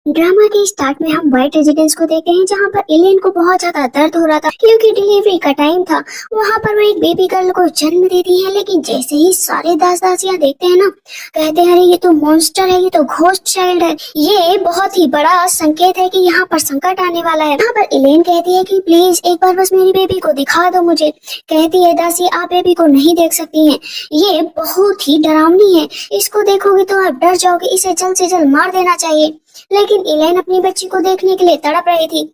Drama के start में हम व्हाइट रेजिडेंस को देखते हैं जहाँ पर एलियन को बहुत ज्यादा दर्द हो रहा था क्योंकि डिलीवरी का टाइम था। वहाँ पर वो एक बेबी गर्ल को जन्म देती है, लेकिन जैसे ही सारे दास दासियां देखते हैं ना, कहते हैं अरे ये तो मॉन्स्टर है, ये तो घोस्ट चाइल्ड है, ये बहुत ही बड़ा संकेत है कि यहाँ पर संकट आने वाला है। यहाँ पर एलियन कहती है कि प्लीज एक बार बस मेरी बेबी को दिखा दो मुझे। कहती है दासी आप बेबी को नहीं देख सकती हैं, ये बहुत ही डरावनी है, इसको देखोगे तो आप डर जाओगे, इसे जल्द से जल्द मार देना चाहिए। लेकिन इलेन अपनी बच्ची को देखने के लिए तड़प रही थी।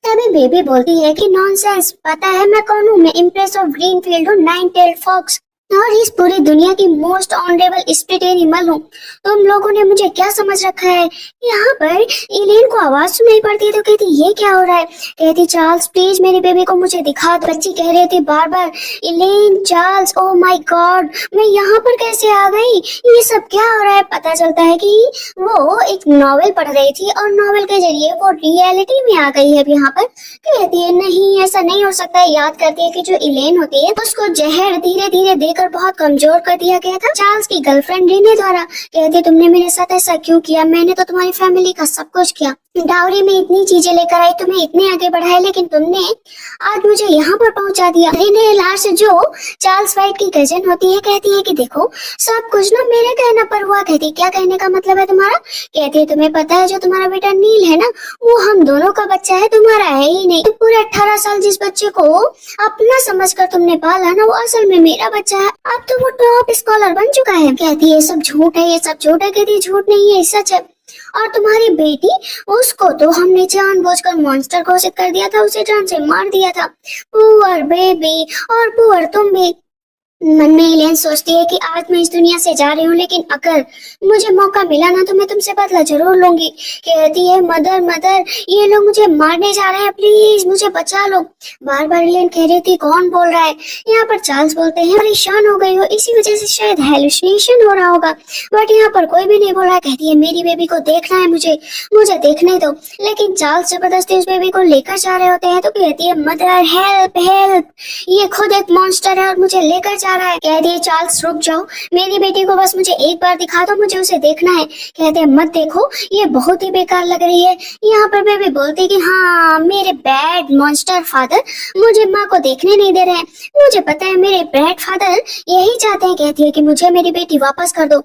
तभी बेबी बोलती है कि नॉनसेंस, पता है मैं कौन हूँ? मैं इम्प्रेस ऑफ ग्रीनफील्ड हूँ, नाइन टेल्ड फॉक्स, और इस पूरी दुनिया की मोस्ट ऑनरेबल स्पिरिट एनिमल हूँ। तुम लोगों ने मुझे क्या समझ रखा है? यहाँ पर इलेन को आवाज सुनाई पड़ती है तो कहती ये क्या हो रहा है? कहती चार्ल्स प्लीज मेरी बेबी को मुझे दिखा दो। बच्ची कह रही थी बार बार इलेन, चार्ल्स, ओ माय गॉड मैं यहाँ पर कैसे आ गई? ये सब क्या हो रहा है? पता चलता है कि वो एक नॉवेल पढ़ रही थी और नॉवेल के जरिए वो रियलिटी में आ गई है। अब यहाँ पर कहती है नहीं ऐसा नहीं हो सकता है। याद करती है कि जो इलेन होती है उसको जहर धीरे धीरे देकर बहुत कमजोर कर दिया गया था चार्ल्स की गर्लफ्रेंड रीने द्वारा। कहती तुमने मेरे साथ ऐसा क्यों किया? मैंने तो तुम्हारी फैमिली का सब कुछ किया, डाउरी में इतनी चीजें लेकर आई, तुम्हें इतने आगे बढ़ाए, लेकिन तुमने आज मुझे यहाँ पर पहुंचा दिया। रीने लास्ट जो चार्ल्स वाइट की कजन होती है कहती है कि देखो सब कुछ ना मेरे कहने पर हुआ। कहती क्या कहने का मतलब है तुम्हारा? कहती है तुम्हें पता है जो तुम्हारा बेटा नील है ना, वो हम दोनों का बच्चा है, तुम्हारा है ही नहीं। पूरे 18 साल जिस बच्चे को अपना समझकर तुमने पाला ना, वो असल में मेरा बच्चा है। अब तो वो टॉप स्कॉलर बन चुका है। कहती है सब झूठ है, ये सब झूठ है। कहती है झूठ नहीं है, सच है। और तुम्हारी बेटी, उसको तो हमने जानबूझकर मॉन्स्टर घोषित कर दिया था, उसे जान से मार दिया था। पुअर बेबी, और पुअर तुम भी। मन में एलियन सोचती है कि आज मैं इस दुनिया से जा रही हूँ, लेकिन अगर मुझे मौका मिला ना तो मैं तुमसे बदला जरूर लूंगी। कहती है मदर मदर ये लोग मुझे मारने जा रहे हैं, प्लीज मुझे बचा लो। बार बार एलियन कह रही थी कौन बोल रहा है? यहाँ पर चार्ल्स बोलते हैं परेशान हो गई हो, इसी वजह से शायद हेलुसिनेशन हो रहा होगा। बट यहाँ पर कोई भी नहीं बोल रहा है। कहती है मेरी बेबी को देखना है, मुझे देखने दो। लेकिन चार्ल्स जबरदस्ती उस बेबी को लेकर जा रहे होते हैं तो कहती है मदर हेल्प हेल्प, ये खुद एक मॉन्स्टर है और मुझे लेकर जा रहा है। कहती है चार्ल्स रुक जाओ, मेरी बेटी को बस मुझे एक बार दिखा दो, मुझे उसे देखना है। कहते हैं मत देखो, ये बहुत ही बेकार लग रही है। यहाँ पर बेबी बोलती कि हाँ मेरे बैड मॉन्स्टर फादर मुझे माँ को देखने नहीं दे रहे हैं, मुझे पता है मेरे बैड फादर यही चाहते हैं। कहती है कि मुझे मेरी बेटी वापस कर दो।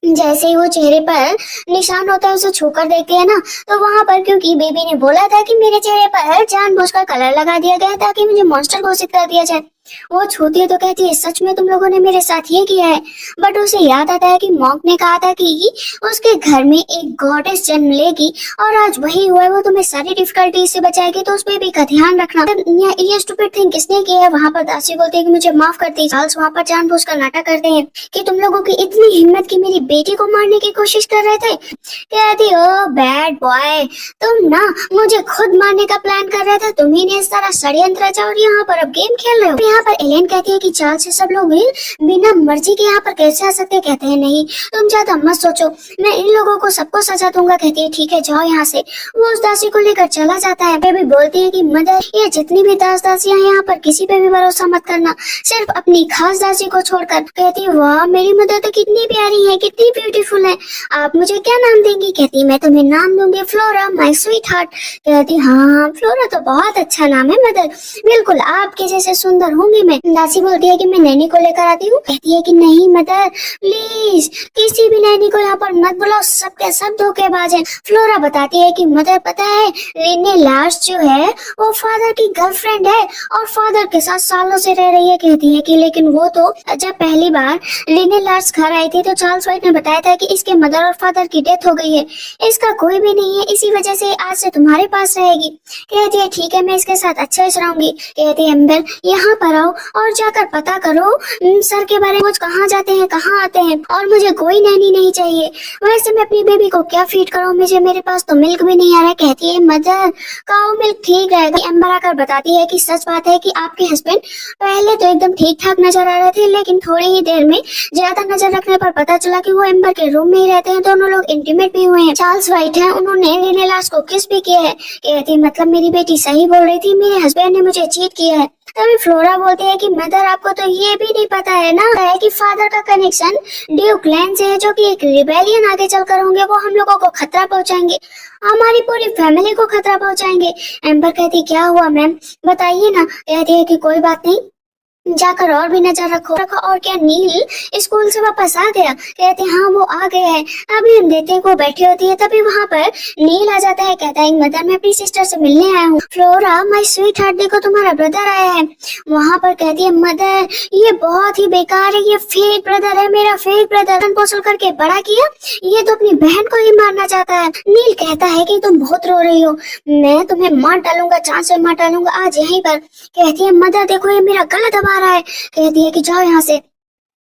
जैसे ही वो चेहरे पर निशान होता है उसे छूकर देखते हैं ना, तो वहाँ पर क्योंकि बेबी ने बोला था कि मेरे चेहरे पर जानबूझकर कलर लगा दिया गया ताकि मुझे मॉन्स्टर घोषित कर दिया जाए, वो छूती है तो कहती है सच में तुम लोगों ने मेरे साथ ये किया है। बट उसे याद आता है कि मॉन्क ने कहा था कि उसके घर में एक गॉडेस जन्म लेगी और आज वही हुआ है, वो तुम्हें सारी डिफिकल्टी से बचाएगी, तो उस बेबी का ध्यान रखना। ये स्टूपिड थिंग किसने किया है? वहाँ पर दासी बोलते हैं कि मुझे माफ कर दी। चार्ल्स वहाँ पर जानबूझकर नाटक करते हैं कि तुम लोगों की इतनी हिम्मत की मेरी बेटी को मारने की कोशिश कर रहे थे। कहती ओ बैड बॉय, तुम ना मुझे खुद मारने का प्लान कर रहे थे, तुम्ही ने सारा षड्यंत्र रचा और यहाँ पर अब गेम खेल रहे हो। यहाँ पर एलेन कहती है कि चार्ल्स से सब लोग बिना मर्जी के यहाँ पर कैसे आ सकते? कहते हैं नहीं तुम ज्यादा मत सोचो, मैं इन लोगों को सबको सजा दूंगा। कहती है ठीक है जाओ यहाँ से। वो उस दासी को लेकर चला जाता है। बेबी बोलती है कि मदर ये जितनी भी दास दासियां हैं यहाँ पर किसी पे भी भरोसा मत करना, सिर्फ अपनी खास दासी को छोड़कर। कहती है वाह मेरी मदर तो कितनी प्यारी है, कितनी ब्यूटीफुल है, आप मुझे क्या नाम देंगी? कहती मैं तुम्हें नाम दूंगी फ्लोरा माय स्वीट हार्ट। कहती हाँ फ्लोरा तो बहुत अच्छा नाम है मदर, बिल्कुल आपके जैसे सुंदर होंगी मैं। दासी बोलती है कि मैं नैनी को लेकर आती हूँ। कहती है कि नहीं मदर प्लीज किसी भी नैनी को यहाँ पर मत बुलाओ, सबके सब धोखेबाज हैं। फ्लोरा बताती है कि मदर पता है रीने लास्ट जो है वो फादर की गर्लफ्रेंड है और फादर के साथ सालों से रह रही है। कहती है कि लेकिन वो तो जब पहली बार रीने लास्ट घर आई थी तो चार्ल्स वाइट ने बताया था कि इसके मदर और फादर की डेथ हो गई है, इसका कोई भी नहीं है, इसी वजह से आज से तुम्हारे पास रहेगी। कहती है ठीक है मैं इसके साथ अच्छे से रहूंगी। कहती है एम्बर यहाँ पर आओ और जाकर पता करो सर के बारे में, कहाँ जाते हैं कहाँ आते हैं, और मुझे कोई नैनी नहीं चाहिए। वैसे मैं अपनी बेबी को क्या फीड करूँ, मुझे मेरे पास तो मिल्क भी नहीं आ रहा है। कहती है मदर काऊ मिल्क ठीक रहेगा। एम्बर आकर बताती है कि सच बात है कि आपके हस्बैंड पहले तो एकदम ठीक ठाक नजर आ रहे थे, लेकिन थोड़ी ही देर में ज्यादा नजर रखने पर पता चला कि वो एम्बर के रूम में ही रहते हैं, दोनों लोग इंटीमेट भी हुए हैं। चार्ल्स वाइट है, उन्होंने रीने लास्ट को किस भी किया है। कहती मतलब मेरी बेटी सही बोल रही थी, मेरे हस्बैंड ने मुझे चीट किया है। तभी फ्लोरा बोलती है कि मदर आपको तो ये भी नहीं पता है ना है कि फादर का कनेक्शन ड्यूक लैंड से है, जो कि एक रिबेलियन आगे चलकर होंगे, वो हम लोगों को खतरा पहुंचाएंगे, हमारी पूरी फैमिली को खतरा पहुंचाएंगे। एम्बर कहती क्या हुआ मैम, बताइए ना। कहती है कि कोई बात नहीं, जाकर और भी नजर रखो रखो। और क्या नील स्कूल से वापस आ गया? कहते हाँ वो आ गया है। अभी हम देखते हैं वो बैठी होती है, तभी वहाँ पर नील आ जाता है। कहता है मदर मैं अपनी सिस्टर से मिलने आया हूँ। फ्लोरा माय स्वीट हार्ट देखो तुम्हारा ब्रदर आया है। वहाँ पर कहती है मदर ये बहुत ही बेकार है, ये फेक ब्रदर है, मेरा फेक ब्रदर पोसल करके बड़ा किया, ये तो अपनी बहन को ही मारना चाहता है। नील कहता है कि तुम बहुत रो रही हो, मैं तुम्हें मार डालूंगा, चांद से मार डालूंगा आज यहीं पर। कहती है मदर देखो ये मेरा गला दबा रहा है। कहती है कि जाओ यहाँ से।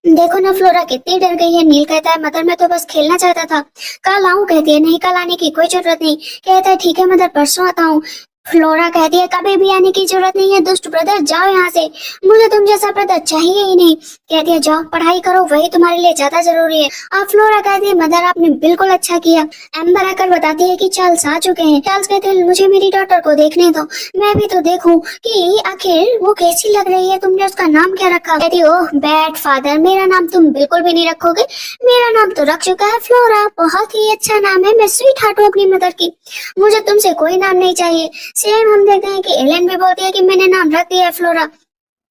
देखो ना फ्लोरा कितनी डर गई है। नील कहता है मदर मैं तो बस खेलना चाहता था, कल आऊं। कहती है नहीं कल आने की कोई जरूरत नहीं। कहता है ठीक है मदर परसों आता हूँ। फ्लोरा कहती है कभी भी आने की जरूरत नहीं है दुष्ट ब्रदर, जाओ यहाँ से, मुझे तुम जैसा ब्रदर चाहिए ही नहीं। कहती है जाओ पढ़ाई करो, वही तुम्हारे लिए ज्यादा जरूरी है। अब फ्लोरा कहती है मदर आपने बिल्कुल अच्छा किया। एम्बर आकर बताती है कि चार्ल्स आ चुके हैं। चार्ल्स कहते हैं मुझे मेरी डॉटर को देखने दो, मैं भी तो देखूं कि आखिर वो कैसी लग रही है, तुमने उसका नाम क्या रखा? कहती ओह बैड फादर, मेरा नाम तुम बिल्कुल भी नहीं रखोगे, मेरा नाम तो रख चुका है फ्लोरा, बहुत ही अच्छा नाम है, मैं स्वीट हार्ट हूँ अपनी मदर की, मुझे तुमसे कोई नाम नहीं चाहिए। सेम हम देखते हैं कि एलन भी बोलती है कि मैंने नाम रख दिया है फ्लोरा।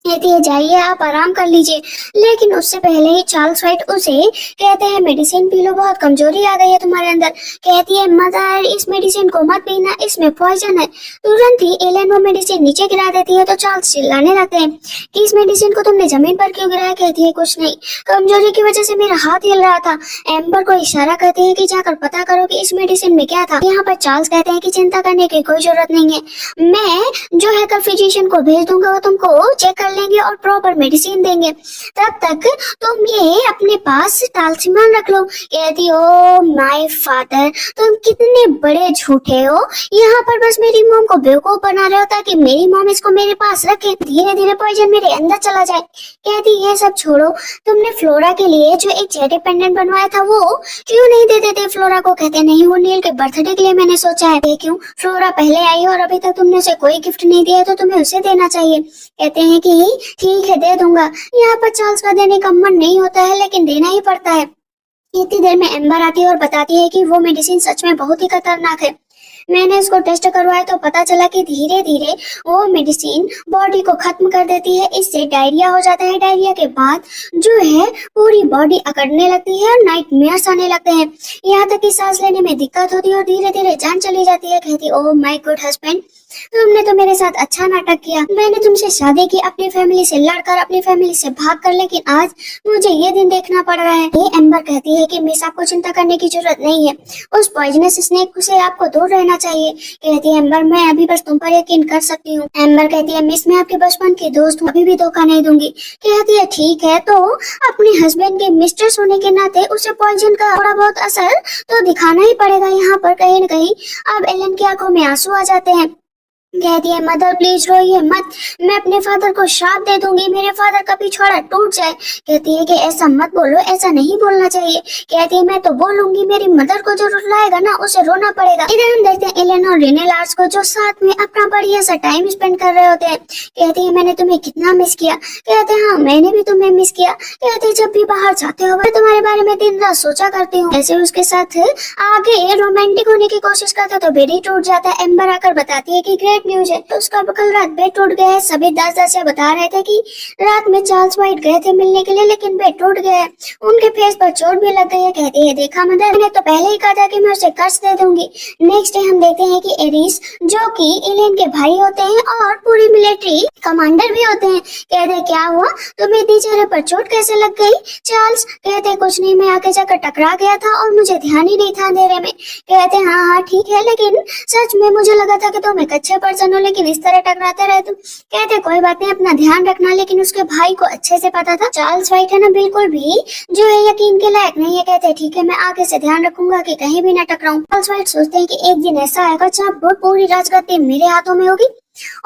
कहती है जाइए आप आराम कर लीजिए। लेकिन उससे पहले ही चार्ल्स वाइट उसे कहते हैं मेडिसिन पी लो, बहुत कमजोरी आ गई है तुम्हारे अंदर। कहती है मदर इस मेडिसिन को मत पीना, इसमें पॉइजन है। तुरंत ही एलन वो मेडिसिन नीचे गिरा देती है तो चार्ल्स चिल्लाने लगते हैं कि इस मेडिसिन को तुमने जमीन पर क्यों गिराया? कहती है कुछ नहीं, कमजोरी की वजह से मेरा हाथ हिल रहा था। एम्बर को इशारा करती है कि जाकर पता करो कि इस मेडिसिन में क्या था। यहाँ पर चार्ल्स कहते हैं कि चिंता करने की कोई जरूरत नहीं है, मैं जो है कल फिजिशियन को भेज दूंगा, वो तुमको चेक कर लेंगे और प्रॉपर मेडिसिन देंगे, तब तक तुम ये अपने पास तालसीमान रख लो। कहती ओ माय फादर तुम कितने बड़े झूठे हो, यहाँ पर बस मेरी मॉम को बेवकूफ बना रहे हो ताकि मेरी मॉम इसको मेरे पास रखे, धीरे धीरे पॉइजन मेरे अंदर चला जाए। कहती ये सब छोड़ो, तुमने फ्लोरा के लिए जो एक जेडी पेंडेंट बनवाया था वो क्यों नहीं दे देते फ्लोरा को? कहते नहीं वो नील के बर्थडे के लिए मैंने सोचा है। क्यों? फ्लोरा पहले आई और अभी तक तुमने उसे कोई गिफ्ट नहीं दिया है तो तुम्हें उसे देना चाहिए। कहते हैं कि ठीक है दे दूंगा। यहाँ पर चार्ल्स का देने का मन नहीं होता है लेकिन देना ही पड़ता है। इतनी देर में एम्बर आती है और बताती है कि वो मेडिसिन सच में बहुत ही खतरनाक है, मैंने इसको टेस्ट करवाया तो पता चला कि धीरे धीरे वो मेडिसिन बॉडी को खत्म कर देती है, इससे डायरिया हो जाता है। डायरिया के बाद जो है पूरी बॉडी अकड़ने लगती है और नाइटमेयर्स आने लगते हैं, यहाँ तक कि सांस लेने में दिक्कत होती है और धीरे धीरे जान चली जाती है। कहती ओह माय गुड हस्बैंड, तुमने तो मेरे साथ अच्छा नाटक किया, मैंने तुमसे शादी की अपनी फैमिली से लड़कर, अपनी फैमिली से भागकर, लेकिन आज मुझे ये दिन देखना पड़ रहा है। ये एम्बर कहती है कि मिस आपको चिंता करने की जरूरत नहीं है, उस पॉइजनस स्नेक से आपको दूर रहना चाहिए। कहती है एम्बर मैं अभी बस तुम पर यकीन कर सकती हूँ। एम्बर कहती है मिस मैं आपके बचपन की दोस्त हूँ, अभी भी धोखा नहीं दूंगी। कहती है ठीक है, तो अपने हस्बैंड के मिस्ट्रेस होने के नाते उसे पॉइजन का थोड़ा बहुत असर तो दिखाना ही पड़ेगा। यहाँ पर कहीं न कहीं अब एलन की आंखों में आंसू आ जाते हैं। कहती है मदर प्लीज रोइए मत, मैं अपने फादर को श्राप दे दूंगी, मेरे फादर का पिछवाड़ा टूट जाए। कहती है कि ऐसा मत बोलो, ऐसा नहीं बोलना चाहिए। कहती है मैं तो बोलूंगी, मेरी मदर को जो रुलाएगा ना उसे रोना पड़ेगा। इधर हम देखते हैं एलन और रेने लार्स को जो साथ में अपना बढ़िया सा टाइम स्पेंड कर रहे होते हैं। कहती है मैंने तुम्हें कितना मिस किया। कहते हैं हाँ मैंने भी तुम्हें मिस किया। कहते हैं जब भी बाहर जाते हो मैं तुम्हारे बारे में दिन रात सोचा करती हूँ। ऐसे उसके साथ आगे रोमांटिक होने की कोशिश करता तो बेड ही टूट जाता है। एम्बर आकर बताती है कि ग्रेट न्यूज है, तो उसका कल रात बेड टूट गया है। सभी दास दासियां बता रहे थे कि रात में चार्ल्स वाइट गए थे मिलने के लिए लेकिन बेड टूट गया है, उनके फेस पर चोट भी लग गई है। कहती है देखा मदर, मैंने तो पहले ही कहा था कि मैं उसे कर्ज दे दूंगी। नेक्स्ट डे हम देखते हैं कि एरिस जो कि एलियन के भाई होते हैं और पूरी मिलिट्री कमांडर भी होते हैं। कहते क्या हुआ, तुम्हें इतनी चेहरे पर चोट कैसे लग गई? चार्ल्स कहते कुछ नहीं, मैं आगे जाकर टकरा गया था और मुझे ध्यान ही नहीं था अंधेरे में। कहते हाँ हाँ ठीक है, लेकिन सच में मुझे लगा था कि तुम एक अच्छे पर्सन हो लेकिन इस तरह टकराते रहे तुम। कहते कोई बात नहीं, अपना ध्यान रखना। लेकिन उसके भाई को अच्छे से पता था चार्ल्स वाइट है ना बिल्कुल भी जो है यकीन के लायक नहीं है। कहते ठीक है मैं आगे से ध्यान रखूंगा कि कहीं भी ना टकराऊं। चार्ल्स वाइट सोचते हैं कि एक दिन ऐसा आएगा जब पूरी राजगद्दी मेरे हाथों में होगी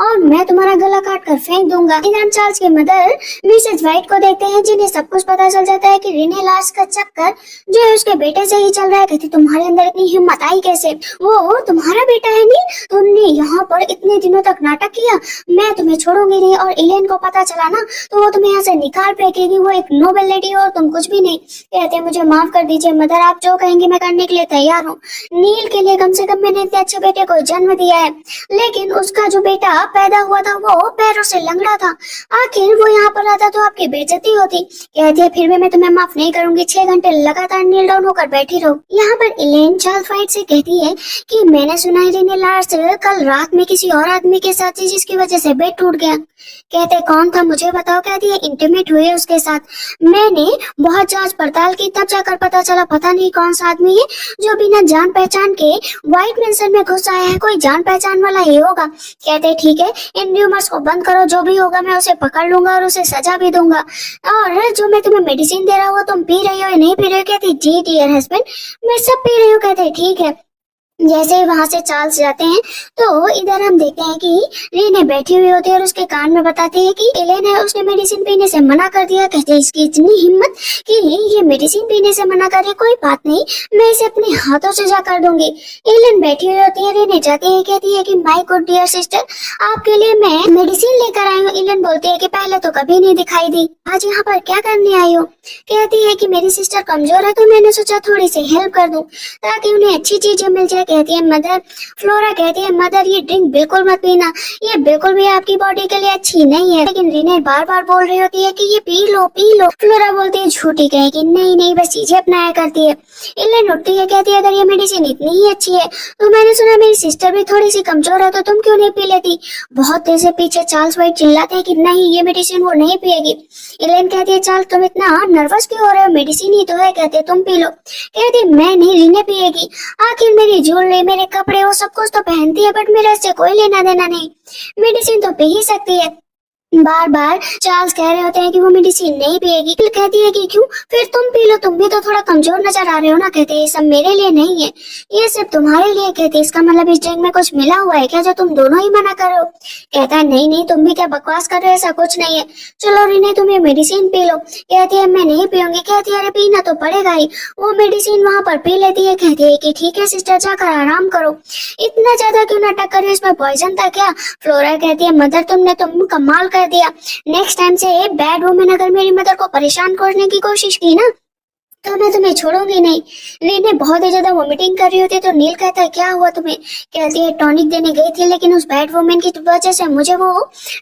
और मैं तुम्हारा गला काट कर फेंक दूंगा। इधर चार्ल्स के मदर मिसेज व्हाइट को देखते हैं, जिन्हें सब कुछ पता चल जाता है कि रीने लाश का चक्कर जो है उसके बेटे से ही चल रहा है। कहती तुम्हारे अंदर इतनी हिम्मत आई कैसे? वो तुम्हारा बेटा है नील, तुमने यहाँ पर इतने दिनों तक नाटक किया, मैं तुम्हें छोड़ूंगी नहीं। और एलेन को पता चला ना तो वो तुम्हें यहाँ से निकाल फेंकेगी, वो एक नोबल लेडी और तुम कुछ भी नहीं। कहते मुझे माफ कर दीजिए मदर, आप जो कहेंगे मैं करने के लिए तैयार हूँ। नील के लिए कम से कम मैंने इतने अच्छे बेटे को जन्म दिया है, लेकिन उसका जो बेटा पैदा हुआ था वो पैरों से लंगड़ा था। आखिर वो यहाँ पर आता तो आपकी बेइज्जती होती। कहती है फिर भी मैं तुम्हें माफ नहीं करूंगी, 6 घंटे लगातार नील डाउन होकर बैठी रहो। यहाँ पर एलेन चार्ल्स व्हाइट से कहती है कि मैंने सुना है रीने लाश कल रात में किसी और आदमी के साथ थी, जिसकी वजह से बेड टूट गया। कहते कौन था मुझे बताओ। कहती है इंटीमेट हुए उसके साथ। मैंने बहुत जांच पड़ताल की, तब जाकर पता चला पता नहीं कौन सा आदमी है जो बिना जान पहचान के व्हाइट मैंसन में घुस आया है, कोई जान पहचान वाला ही होगा। कहते ठीक है इन र्यूमर्स को बंद करो, जो भी होगा मैं उसे पकड़ लूंगा और उसे सजा भी दूंगा। और जो मैं तुम्हें मेडिसिन दे रहा हूँ तुम पी रही हो या नहीं पी रही हो? कहती जी डियर हस्बैंड मैं सब पी रही हूँ। कहते ठीक है। जैसे ही वहां से चार्ल्स जाते हैं तो इधर हम देखते हैं कि रीने बैठी हुई होती है और उसके कान में बताते हैं कि एलेन है उसने मेडिसिन पीने से मना कर दिया। कहते हैं इसकी इतनी हिम्मत कि ये मेडिसिन पीने से मना करे, कोई बात नहीं मैं इसे अपने हाथों से जा कर दूंगी। एलेन बैठी हुई होती है, रीने जाती है, कहती है कि माय गुड डियर सिस्टर आपके लिए मैं मेडिसिन लेकर आई हूँ। एलेन बोलती है कि पहले तो कभी नहीं दिखाई दी, आज यहाँ पर क्या करने आई हो? कहती है कि मेरी सिस्टर कमजोर है तो मैंने सोचा थोड़ी सी हेल्प कर दूं ताकि उन्हें अच्छी चीजें मिल जाए। कहती है मदर, फ्लोरा कहती है मदर ये ड्रिंक बिल्कुल मत पीना, ये बिल्कुल भी आपकी बॉडी के लिए अच्छी नहीं है। लेकिन रीने बार बार बोल रही होती है कि ये P low P low. Flora बोलती है झूठी कहेगी, नहीं नहीं बस चीजें अपनाया करती है। एलेन उठती है, कहती है अगर ये मेडिसिन इतनी ही अच्छी है तो मैंने सुना मेरी सिस्टर भी थोड़ी सी कमजोर है तो तुम क्यों नहीं पी लेती? बहुत देर से पीछे चार्ल्स व्हाइट चिल्लाते हैं कि नहीं ये मेडिसिन वो नहीं पिएगी। एलेन कहती है चार्ल्स तुम इतना नर्वस क्यों हो रहे हो, मेडिसिन ही तो है। कहते तुम पी लो। कहती मैं नहीं, रीने पिएगी। आखिर मेरी ज्वेलरी मेरे कपड़े वो सब कुछ तो पहनती है, बट मेरा इससे कोई लेना देना नहीं, मेडिसिन तो पी ही सकती है। बार बार चार्ल्स कह रहे होते हैं कि वो मेडिसिन नहीं पिएगी। कहती है कि क्यों, फिर तुम पी लो, तुम भी तो थोड़ा कमजोर नजर आ रहे हो ना। कहते हैं ये सब मेरे लिए नहीं है, ये सिर्फ तुम्हारे लिए। कहते इसका मतलब इस ड्रिंक में कुछ मिला हुआ है क्या जो तुम दोनों ही मना कर रहे हो? कहता है नहीं नहीं तुम भी क्या बकवास कर रहे हो, ऐसा कुछ नहीं है। चलो रीने तुम ये मेडिसिन पी लो। कहती है मैं नहीं पीऊंगी। कहती है अरे पीना तो पड़ेगा ही। वो मेडिसिन वहाँ पर पी लेती है। कहती है कि ठीक है सिस्टर जाकर आराम करो, इतना ज्यादा क्यों नाटक कर रही हो, इसमें पॉइजन था क्या? फ्लोरा कहती है मदर तुमने तुम कमाल कर दिया, नेक्स्ट टाइम से बैड वुमन अगर मेरी मदर को परेशान करने की कोशिश की ना तो मैं तुम्हें छोड़ूंगी नहीं। रीने बहुत ही ज्यादा वोमिटिंग कर रही होती है तो नील कहता है क्या हुआ तुम्हें? कहती है टॉनिक देने गई थी लेकिन उस बैड वुमन की वजह से मुझे वो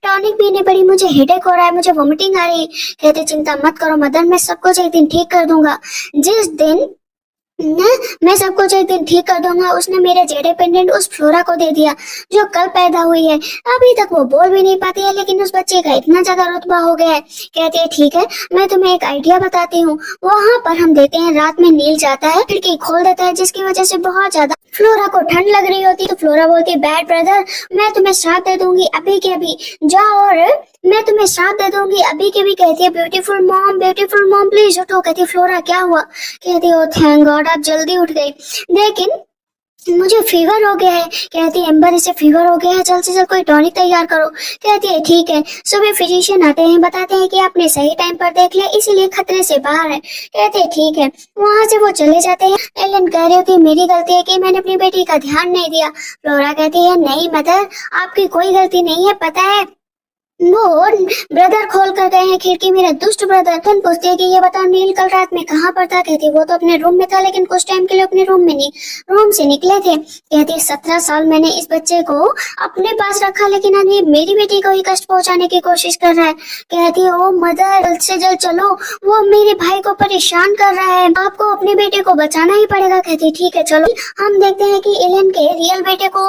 टॉनिक पीनी पड़ी, मुझे हेडेक हो रहा है, मुझे वोमिटिंग आ रही है। कहते चिंता मत करो मदर, मैं सब कुछ एक दिन ठीक कर दूंगा। जिस दिन मैं सब कुछ एक दिन ठीक कर दूंगा। उसने मेरे जेडे पेंडेंट उस फ्लोरा को दे दिया जो कल पैदा हुई है। अभी तक वो बोल भी नहीं पाती है लेकिन उस बच्चे का इतना ज्यादा रुतबा हो गया है। कहती है ठीक है मैं तुम्हें एक आइडिया बताती हूँ। वहाँ पर हम देखते हैं रात में नील जाता है, खिड़की खोल देता है जिसकी वजह से बहुत ज्यादा फ्लोरा को ठंड लग रही होती। तो फ्लोरा बोलती है बैड ब्रदर मैं तुम्हें श्राप दे दूंगी अभी के अभी, जाओ और मैं तुम्हें श्राप दे दूंगी अभी के भी। कहती है ब्यूटीफुल मॉम प्लीज उठो। कहती है फ्लोरा क्या हुआ? कहती है थैंक गॉड आप जल्दी उठ गई, लेकिन मुझे फीवर हो गया है। कहती है एम्बर इसे फीवर हो गया है, जल्द से जल्द कोई टॉनिक तैयार करो। कहती है ठीक है। सुबह फिजिशियन आते हैं, बताते हैं कि आपने सही टाइम पर देख लिया इसीलिए खतरे से बाहर है। कहते हैं ठीक है। वहाँ से वो चले जाते हैं। एलन कह रही होती है मेरी गलती है कि मैंने अपनी बेटी का ध्यान नहीं दिया। फ्लोरा कहती है नहीं मदर आपकी कोई गलती नहीं है, पता है वो ब्रदर खोल कर गए हैं खिड़की, मेरा दुष्ट ब्रदर। तुम पूछती है कि ये बताओ नील कल रात में कहाँ पर था? कहती वो तो अपने रूम में था लेकिन कुछ टाइम के लिए अपने रूम से निकले थे। कहती 17 साल मैंने इस बच्चे को अपने पास रखा लेकिन अब ये मेरी बेटी को ही कष्ट पहुंचाने की कोशिश कर रहा है। कहती ओ मदर जल्द से जल्द चलो, वो मेरे भाई को परेशान कर रहा है, आपको अपने बेटे को बचाना ही पड़ेगा। कहती ठीक है चलो। हम देखते हैं कि एलन के रियल बेटे को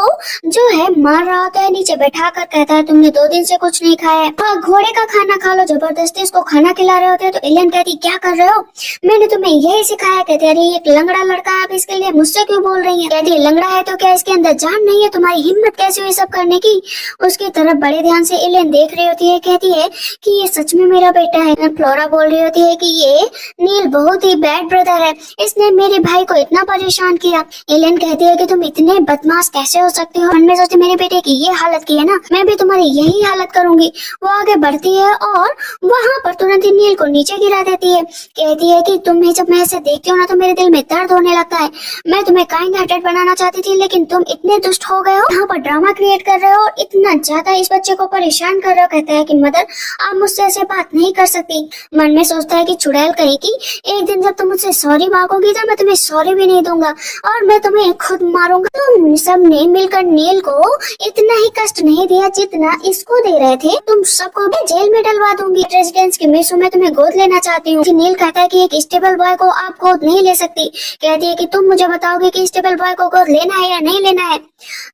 जो है मार रहा होता है, नीचे बैठा कर कहता है तुमने 2 दिन से कुछ नहीं नहीं खाया है। हाँ, घोड़े का खाना खा लो। जबरदस्ती उसको खाना खिला रहे होते हैं तो एलियन कहती क्या कर रहे हो, मैंने तुम्हें यही सिखाया। कहते अरे एक लंगड़ा लड़का है, आप इसके लिए मुझसे क्यों बोल रही है। कहती लंगड़ा है तो क्या इसके अंदर जान नहीं है, तुम्हारी हिम्मत कैसे हुई सब करने की। उसकी तरफ बड़े ध्यान से एलियन देख रही होती है। कहती है कि ये सच में मेरा बेटा है। फ्लोरा बोल रही होती है कि ये नील बहुत ही बैड ब्रदर है, इसने मेरे भाई को इतना परेशान किया। एलियन कहती है कि तुम इतने बदमाश कैसे हो सकते हो, मन में सोचती मेरे बेटे की ये हालत की है ना, मैं भी तुम्हारी यही हालत करूंगी। वो आगे बढ़ती है और वहाँ पर तुरंत ही नील को नीचे गिरा देती है। कहती है कि तुम्हें जब मैं ऐसे देखती हूँ ना तो मेरे दिल में दर्द होने लगता है। मैं तुम्हें काइंड हार्टेड बनाना चाहती थी लेकिन तुम इतने दुष्ट हो गए हो, यहाँ पर ड्रामा क्रिएट कर रहे हो और इतना ज्यादा इस बच्चे को परेशान कर रहे हो। कहता है कि मदर आप मुझसे ऐसे बात नहीं कर सकती। मन में सोचता है कि चुड़ैल कहीं की, एक दिन जब तुम मुझसे सॉरी मांगोगी तो मैं तुम्हें सॉरी भी नहीं दूंगा और मैं तुम्हें खुद मारूंगा। तुम सबने मिलकर नील को इतना ही कष्ट नहीं दिया जितना इसको दे रहे थे, तुम सबको भी जेल में डलवा दूंगी। रेजिडेंस के मेसों में तुम्हें गोद लेना चाहती हूँ। नील कहता है कि एक स्टेबल बॉय को आप गोद नहीं ले सकती। कहती है कि तुम मुझे बताओगे कि स्टेबल बॉय को गोद लेना है या नहीं लेना है।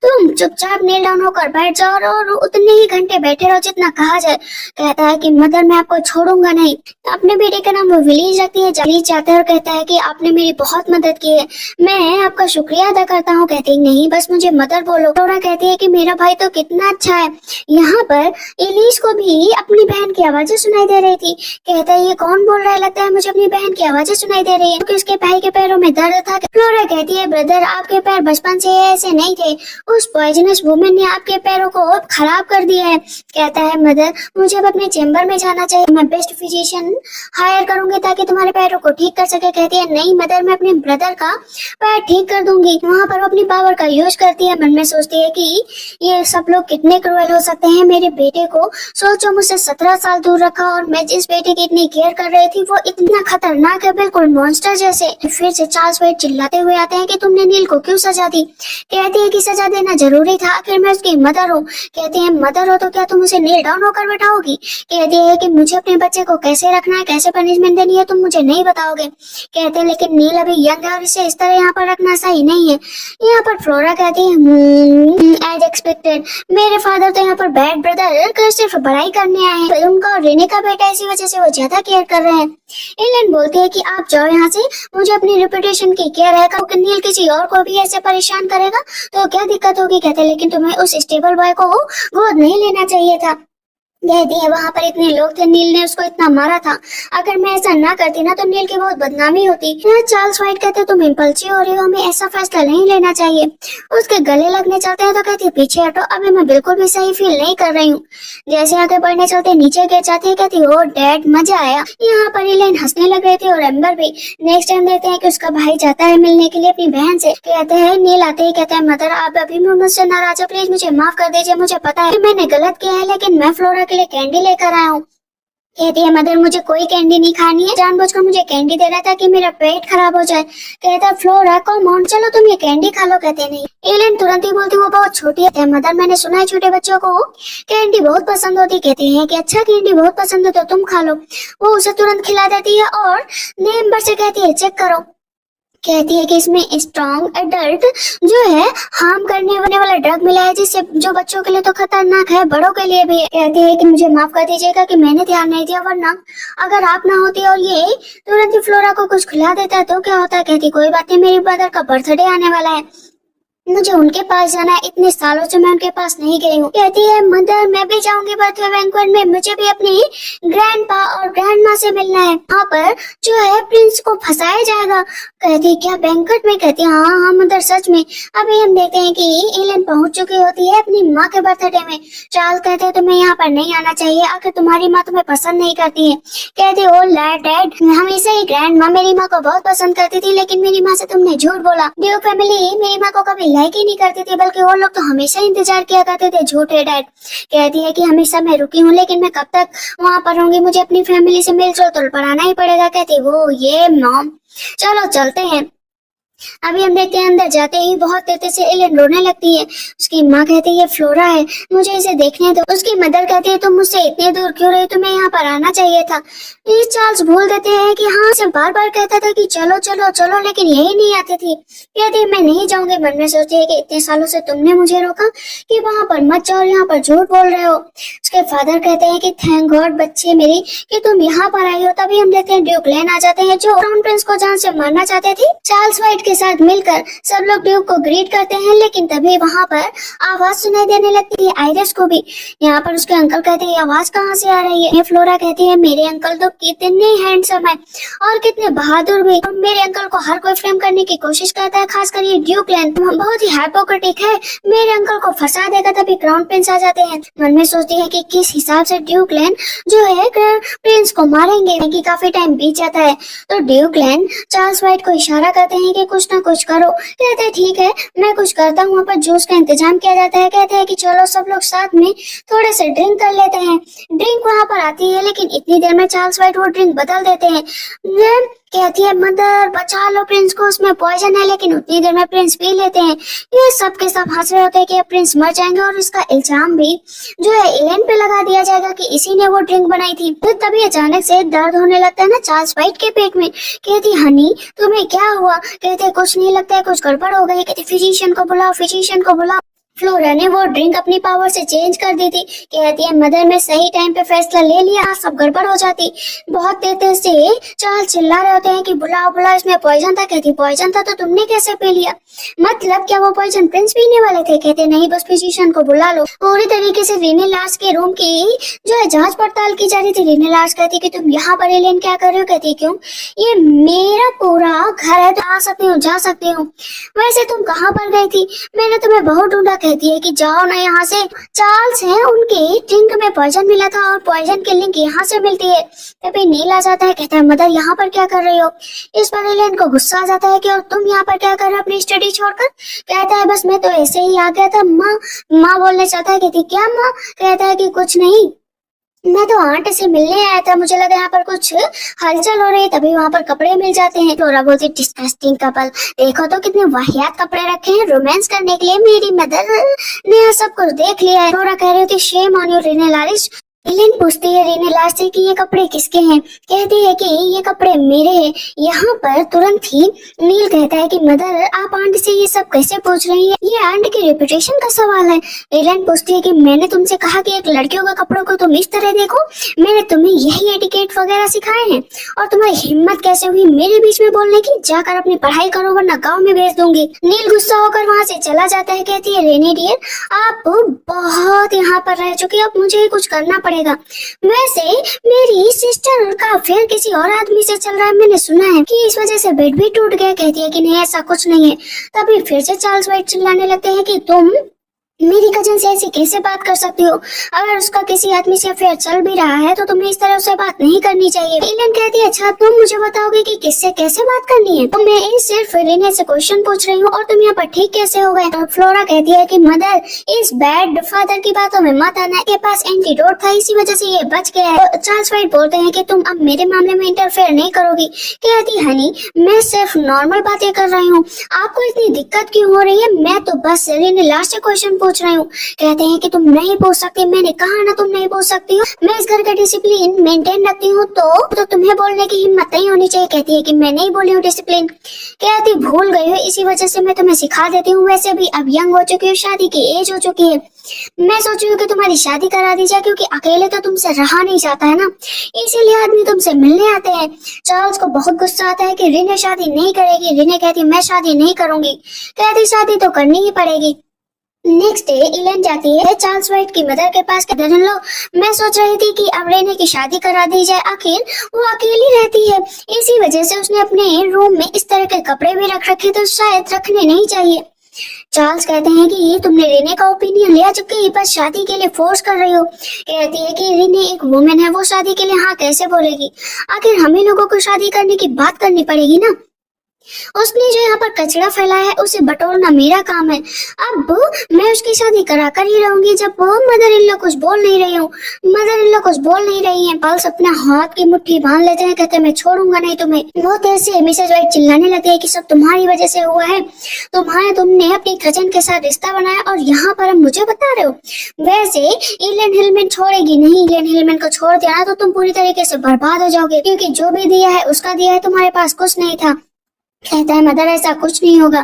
तुम चुपचाप नील डाउन होकर बैठ जाओ और उतने ही घंटे बैठे रहो जितना कहा जाए। कहता है कि मदर मैं आपको छोड़ूंगा नहीं। अपने बेटे का नाम वो विलीज रखती है। विलीज जाता है और कहता है कि आपने मेरी बहुत मदद की है, मैं आपका शुक्रिया अदा करता हूँ। कहती नहीं बस मुझे मदर बोलो। फ्लोरा कहती है कि मेरा भाई तो कितना अच्छा है। यहाँ पर एलिस को भी अपनी बहन की आवाजें सुनाई दे रही थी। कहता है ये कौन बोल रहा है, लगता है मुझे अपनी बहन की आवाजें सुनाई दे रही है क्योंकि उसके भाई के पैरों में दर्द था। फ्लोरा कहती है ब्रदर आपके पैर बचपन से ऐसे नहीं थे, उस पॉइजनस वुमेन ने आपके पैरों को खराब कर दिया है। कहता है मदर मुझे अब अपने चेम्बर में जाना चाहिए, मैं बेस्ट फिजिशियन हायर करूंगी ताकि तुम्हारे पैरों को ठीक कर सके। कहती है नहीं मदर मैं अपने ब्रदर का पैर ठीक कर दूंगी। वहाँ पर वो अपनी पावर का यूज करती है। मन में सोचती है कि ये सब लोग कितने क्रूएल हो सकते हैं। मेरे बेटे को सोचो मुझसे 17 साल दूर रखा और मैं जिस बेटे की इतनी केयर कर रही थी वो इतना खतरनाक है, बिल्कुल मॉन्स्टर जैसे। फिर से चार्ल्स वाइट चिल्लाते हुए आते हैं कि तुमने नील को क्यों सजा दी। कहती है कि सजा देना जरूरी था, आखिर मैं उसकी मदर हूँ। कहती है मदर हो तो क्या तुम उसे नील डाउन होकर बैठाओगी। कहती है कि मुझे अपने बच्चे को कैसे रखना है, कैसे पनिशमेंट देनी है तुम मुझे नहीं बताओगे। कहते हैं लेकिन नील अभी यंग है और इसे इस तरह यहाँ पर रखना सही नहीं है। यहाँ पर फ्लोरा कहती है एज एक्सपेक्टेड मेरे फादर तो यहाँ पर बैड ब्रदर सिर्फ पढ़ाई करने आए हैं, उनका और रेने का बेटा इसी वजह से वो ज्यादा केयर कर रहे हैं। एलियन बोलती है कि आप जाओ यहाँ से, मुझे अपनी रेपुटेशन की केयर है। नील किसी और को भी ऐसे परेशान करेगा तो क्या दिक्कत होगी। कहते लेकिन तुम्हें उस स्टेबल बॉय को गोद नहीं लेना चाहिए था। कहती है वहाँ पर इतने लोग थे, नील ने उसको इतना मारा था, अगर मैं ऐसा ना करती ना तो नील की बहुत बदनामी होती। चार्ल्स वाइट कहते तुम इम्पल्सिव हो रही हो, हमें ऐसा फैसला नहीं लेना चाहिए। उसके गले लगने चलते हैं तो कहती है पीछे हटो, अभी मैं बिल्कुल भी सही फील नहीं कर रही हूँ। जैसे आगे बढ़ने चलते नीचे गिर जाती है। कहती ओ डैड मजा आया। यहाँ पर एलियन हंसने लग रही थी और एम्बर भी। नेक्स्ट टाइम देखते हैं कि उसका भाई जाता है मिलने के लिए अपनी बहन से। कहते हैं नील आते ही कहते हैं मदर आप अभी मुझसे नाराज हो, प्लीज मुझे माफ कर दीजिए, मुझे पता है मैंने गलत किया है लेकिन मैं फ्लोरा के लिए कैंडी लेकर आया हूँ। कहती है मदर मुझे कोई कैंडी नहीं खानी है, जानबूझकर मुझे कैंडी दे रहा था कि मेरा पेट खराब हो जाए। कहता है फ्लोरा कम ऑन चलो तुम ये कैंडी खा लो। कहते नहीं। एलियन तुरंत ही बोलती वो बहुत छोटी है। मदर मैंने सुना है छोटे बच्चों को कैंडी बहुत पसंद होती। कहती है कि अच्छा कैंडी बहुत पसंद है तो तुम खा लो। वो उसे तुरंत खिला देती है और नेम से कहती है चेक करो। कहती है कि इसमें स्ट्रॉन्ग एडल्ट जो है हार्म करने वाला ड्रग मिला है जिससे जो बच्चों के लिए तो खतरनाक है बड़ों के लिए भी। कहती है कि मुझे माफ कर दीजिएगा कि मैंने ध्यान नहीं दिया, वरना अगर आप ना होती और ये तुरंत ही फ्लोरा को कुछ खिला देता तो क्या होता। कहती कोई बात नहीं, मेरी ब्रदर का बर्थडे आने वाला है, मुझे उनके पास जाना है, इतने सालों से मैं उनके पास नहीं गई हूँ। कहती है मदर मैं भी जाऊंगी बर्थडे बैंक्वेट में, मुझे भी अपनी ग्रैंडपा और ग्रैंड माँ से मिलना है, वहाँ पर जो है प्रिंस को फंसाया जाएगा। कहती क्या बैंक्वेट में। कहती हाँ हाँ मदर सच में। अभी हम देखते हैं कि एलियन पहुंच चुकी होती है अपनी माँ के बर्थडे में। चार्ल्स कहते हैं तुम्हें यहाँ पर नहीं आना चाहिए, आखिर तुम्हारी माँ तुम्हें पसंद नहीं करती है। कहती ओ डैड हमेशा ही ग्रैंड माँ मेरी माँ को बहुत पसंद करती थी लेकिन मेरी माँ से तुमने झूठ बोला। ड्यूक फैमिली मेरी माँ को कभी लाइक ही नहीं करती थी, बल्कि वो लोग तो हमेशा इंतजार किया करते थे। झूठे डैड। कहती है कि हमेशा मैं रुकी हूँ लेकिन मैं कब तक वहाँ पर रहूंगी, मुझे अपनी फैमिली से मिलजुल तो पढ़ाना ही पड़ेगा। कहती वो ये मॉम चलो चलते हैं। अभी हम देखते हैं अंदर जाते ही बहुत तेजी से एलन रोने लगती है। उसकी माँ कहती है फ्लोरा है, मुझे इसे देखने दो। उसकी मदर कहती है तुम मुझसे इतने दूर क्यों रही, तुम्हें यहाँ पर आना चाहिए था। ये चार्ल्स भूल देते हैं कि हाँ सिर्फ बार बार कहता था कि चलो चलो चलो, लेकिन यही नहीं आती थी। कहती है मैं नहीं जाऊंगी। मन में सोचती है कि इतने सालों से तुमने मुझे रोका कि वहाँ पर मत जाओ, यहाँ पर झूठ बोल रहे हो। उसके फादर कहते हैं कि थैंक गॉड बच्चे मेरी कि तुम यहाँ पर आई हो। तभी हम देखते हैं ड्यूक लेन आ जाते हैं जो क्राउन प्रिंस को जान से मारना चाहते थे। चार्ल्स व्हाइट के साथ मिलकर सब लोग ड्यूक को ग्रीट करते हैं, लेकिन तभी वहाँ पर आवाज सुनाई देने लगती है आइरिस को भी। यहाँ पर उसके अंकल कहते हैं आवाज कहाँ से आ रही है। फ्लोरा कहती है मेरे अंकल तो कितने हैंडसम है और कितने बहादुर भी। मेरे अंकल को हर कोई फ्रेम करने की कोशिश करता है, खासकर ये ड्यूक लेन बहुत ही हाइपोक्रेटिक है, मेरे अंकल को फंसा देगा। तभी क्राउन प्रिंस आ जाते हैं। मन में सोचती है कि किस हिसाब से ड्यूक लेन जो है प्रिंस को मारेंगे, कि काफी टाइम बीत जाता है। तो ड्यूक लेन चार्ल्स व्हाइट को इशारा करते हैं कि कुछ ना कुछ करो। कहते हैं ठीक है मैं कुछ करता हूँ। वहाँ पर जूस का इंतजाम किया जाता है। कहते हैं कि चलो सब लोग साथ में थोड़े से ड्रिंक कर लेते हैं। ड्रिंक वहाँ पर आती है, लेकिन इतनी देर में चार्ल्स व्हाइट वो ड्रिंक बदल देते हैं। कहती है मदर बचा लो प्रिंस को, उसमें पॉइजन है। लेकिन उतनी देर में प्रिंस पी लेते हैं। ये सब के सब हंस रहे होते हैं कि प्रिंस मर जाएंगे और इसका इल्जाम भी जो है एलेन पे लगा दिया जाएगा कि इसी ने वो ड्रिंक बनाई थी। तो तभी अचानक से दर्द होने लगता है ना चार्ल्स व्हाइट के पेट में। कहती हनी तुम्हें क्या हुआ। कहते कुछ नहीं, लगता है कुछ गड़बड़ हो गई। कहती फिजिशियन को बुलाओ, फिजिशियन को बुलाओ। फ्लोरा ने वो ड्रिंक अपनी पावर से चेंज कर दी थी। कहती है मदर मैं सही टाइम पे फैसला ले लिया, सब गड़बड़ हो जाती। बहुत तेज से चार्ल्स चिल्ला रहे होते हैं कि बुलाओ बुलाओ, इसमें पॉइजन था। कहती पॉइजन था तो तुमने कैसे पी लिया, मतलब क्या वो पॉइजन प्रिंस पीने वाले थे। कहते नहीं बस फिजिशियन को बुला लो। पूरी तरीके से रीने लार्स के रूम की जो है जांच पड़ताल की जा रही थी। रीने लार्स कहती कि तुम यहाँ पर एलियन क्या कर रहे हो। कहती क्यों, ये मेरा पूरा घर है तो आ सकती हूँ जा सकती हूँ। वैसे तुम कहाँ पर गई थी, मैंने तुम्हें बहुत ढूंढा। कहती है कि जाओ ना यहाँ से। चार्ल्स है उनके ड्रिंक में पॉइजन मिला था और पॉइजन की लिंक यहाँ से मिलती है। तभी नील आ जाता है। कहता है मदर यहाँ पर क्या कर रही हो। इस पर एलियन को गुस्सा आ जाता है कि और तुम यहाँ पर क्या कर रहे हो अपनी स्टडी छोड़कर। कहता है बस मैं तो ऐसे ही आ गया था। माँ बोलने चाहता है। कहती क्या माँ। कहता है कि कुछ नहीं, मैं तो आंट से मिलने आया था, मुझे लगा यहाँ पर कुछ हलचल हो रही है। तभी वहाँ पर कपड़े मिल जाते हैं। फ्लोरा बोलती डिस्गस्टिंग कपल, देखो तो कितने वाहियात कपड़े रखे हैं रोमांस करने के लिए। मेरी मदर ने यहाँ सब कुछ देख लिया है। फ्लोरा कह रही थी shame on you रीने Lloris. Elin पूछती है रीने लार्स से कि ये कपड़े किसके हैं। कहती है कि ये कपड़े मेरे हैं। यहाँ पर तुरंत ही नील कहता है कि मदर आप आंट से ये सब कैसे पूछ रही है, ये आंट की रेपुटेशन का सवाल है। एलिन पूछती है कि मैंने तुमसे कहा कि एक लड़कियों का कपड़ों को तुम इस तरह देखो, मैंने तुम्हें यही एटिकेट वगैरह सिखाए हैं और तुम्हारी हिम्मत कैसे हुई मेरे बीच में बोलने की। जाकर अपनी पढ़ाई करो वरना गाँव में भेज दूंगी। नील गुस्सा होकर वहाँ से चला जाता है। कहती है रेनी डियर आप बहुत यहाँ पर रह चुकी, अब मुझे कुछ करना पड़ेगा। वैसे मेरी सिस्टर का अफेयर किसी और आदमी से चल रहा है, मैंने सुना है कि इस वजह से बेड भी टूट गया। कहती है कि नहीं ऐसा कुछ नहीं है। तभी फिर से चार्ल्स व्हाइट चिल्लाने लगते हैं कि तुम मेरी कजन से ऐसी कैसे बात कर सकती हो, अगर उसका किसी आदमी से अफेयर चल भी रहा है तो तुम्हें इस तरह उससे बात नहीं करनी चाहिए। एलियन कहती है अच्छा तुम मुझे बताओगे कि किससे कैसे बात करनी है। तो मैं सिर्फ रीने से क्वेश्चन पूछ रही हूँ और तुम यहाँ पर ठीक कैसे हो गए। फ्लोरा कहती है कि मदर इस बैड फादर की बातों में मत आना, के पास एंटीडोट था इसी वजह से ये बच गया है। तो चार्ल्स व्हाइट बोलते हैं कि तुम अब मेरे मामले में इंटरफेयर नहीं करोगी। कहती हनी मैं सिर्फ नॉर्मल बातें कर रही हूँ, आपको इतनी दिक्कत क्यों हो रही है, मैं तो बस रीने लास्ट क्वेश्चन पूछ रही हूँ। कहते हैं कि तुम नहीं पूछ सकती, मैंने कहा ना तुम नहीं पूछ सकती हो, मैं इस घर का डिसिप्लिन मेंटेन रखती हूँ तो तुम्हें बोलने की हिम्मत नहीं होनी चाहिए। कहती है कि मैं नहीं बोली हूँ डिसिप्लिन। कहती भूल गई हो इसी वजह से मैं तुम्हें सिखा देती हूँ। वैसे भी अब यंग हो चुकी हो, शादी की एज हो चुकी है, मैं सोच रही हूँ कि तुम्हारी शादी करा दी जाए क्योंकि अकेले तो तुमसे रहा नहीं जाता है ना, इसीलिए आदमी तुमसे मिलने आते हैं। चार्ल्स को बहुत गुस्सा आता है कि रीने शादी नहीं करेगी। रीने कहती मैं शादी नहीं करूंगी। कहती शादी तो करनी ही पड़ेगी। नेक्स्ट डे एलियन जाती है चार्ल्स व्हाइट की मदर के पास। कहते लो मैं सोच रही थी कि अब रेने की शादी करा दी जाए, आखिर वो अकेली रहती है, इसी वजह से उसने अपने रूम में इस तरह के कपड़े भी रख रखे तो शायद रखने नहीं चाहिए। चार्ल्स कहते हैं कि ये तुमने रीने का ओपिनियन लिया चुकी बस शादी के लिए फोर्स कर रही हो। कहती है कि रीने एक वुमेन है, वो शादी के लिए हाँ कैसे बोलेगी, आखिर हमें लोगों को शादी करने की बात करनी पड़ेगी ना। उसने जो यहाँ पर कचरा फैलाया है उसे बटोरना मेरा काम है। अब मैं उसकी शादी करा कर ही रहूंगी जब वो मदर इन लॉ कुछ बोल नहीं रही हूँ। मदर इन लॉ कुछ बोल नहीं रही है। पर्ल्स अपना हाथ की मुट्ठी बांध लेते हैं, कहते हैं मैं छोड़ूंगा नहीं तुम्हें। वो कैसे मिसेज वाइट चिल्लाने लगती है कि सब तुम्हारी वजह से हुआ है, तुमने अपनी कजन के साथ रिश्ता बनाया और यहाँ पर मुझे बता रहे हो। वैसे एलियन हिलमैन छोड़ेगी नहीं, एलियन हिलमैन को छोड़ दिया ना तो तुम पूरी तरीके से बर्बाद हो जाओगे, क्योंकि जो भी दिया है उसका दिया है, तुम्हारे पास कुछ नहीं था। कहता है मदर ऐसा कुछ नहीं होगा।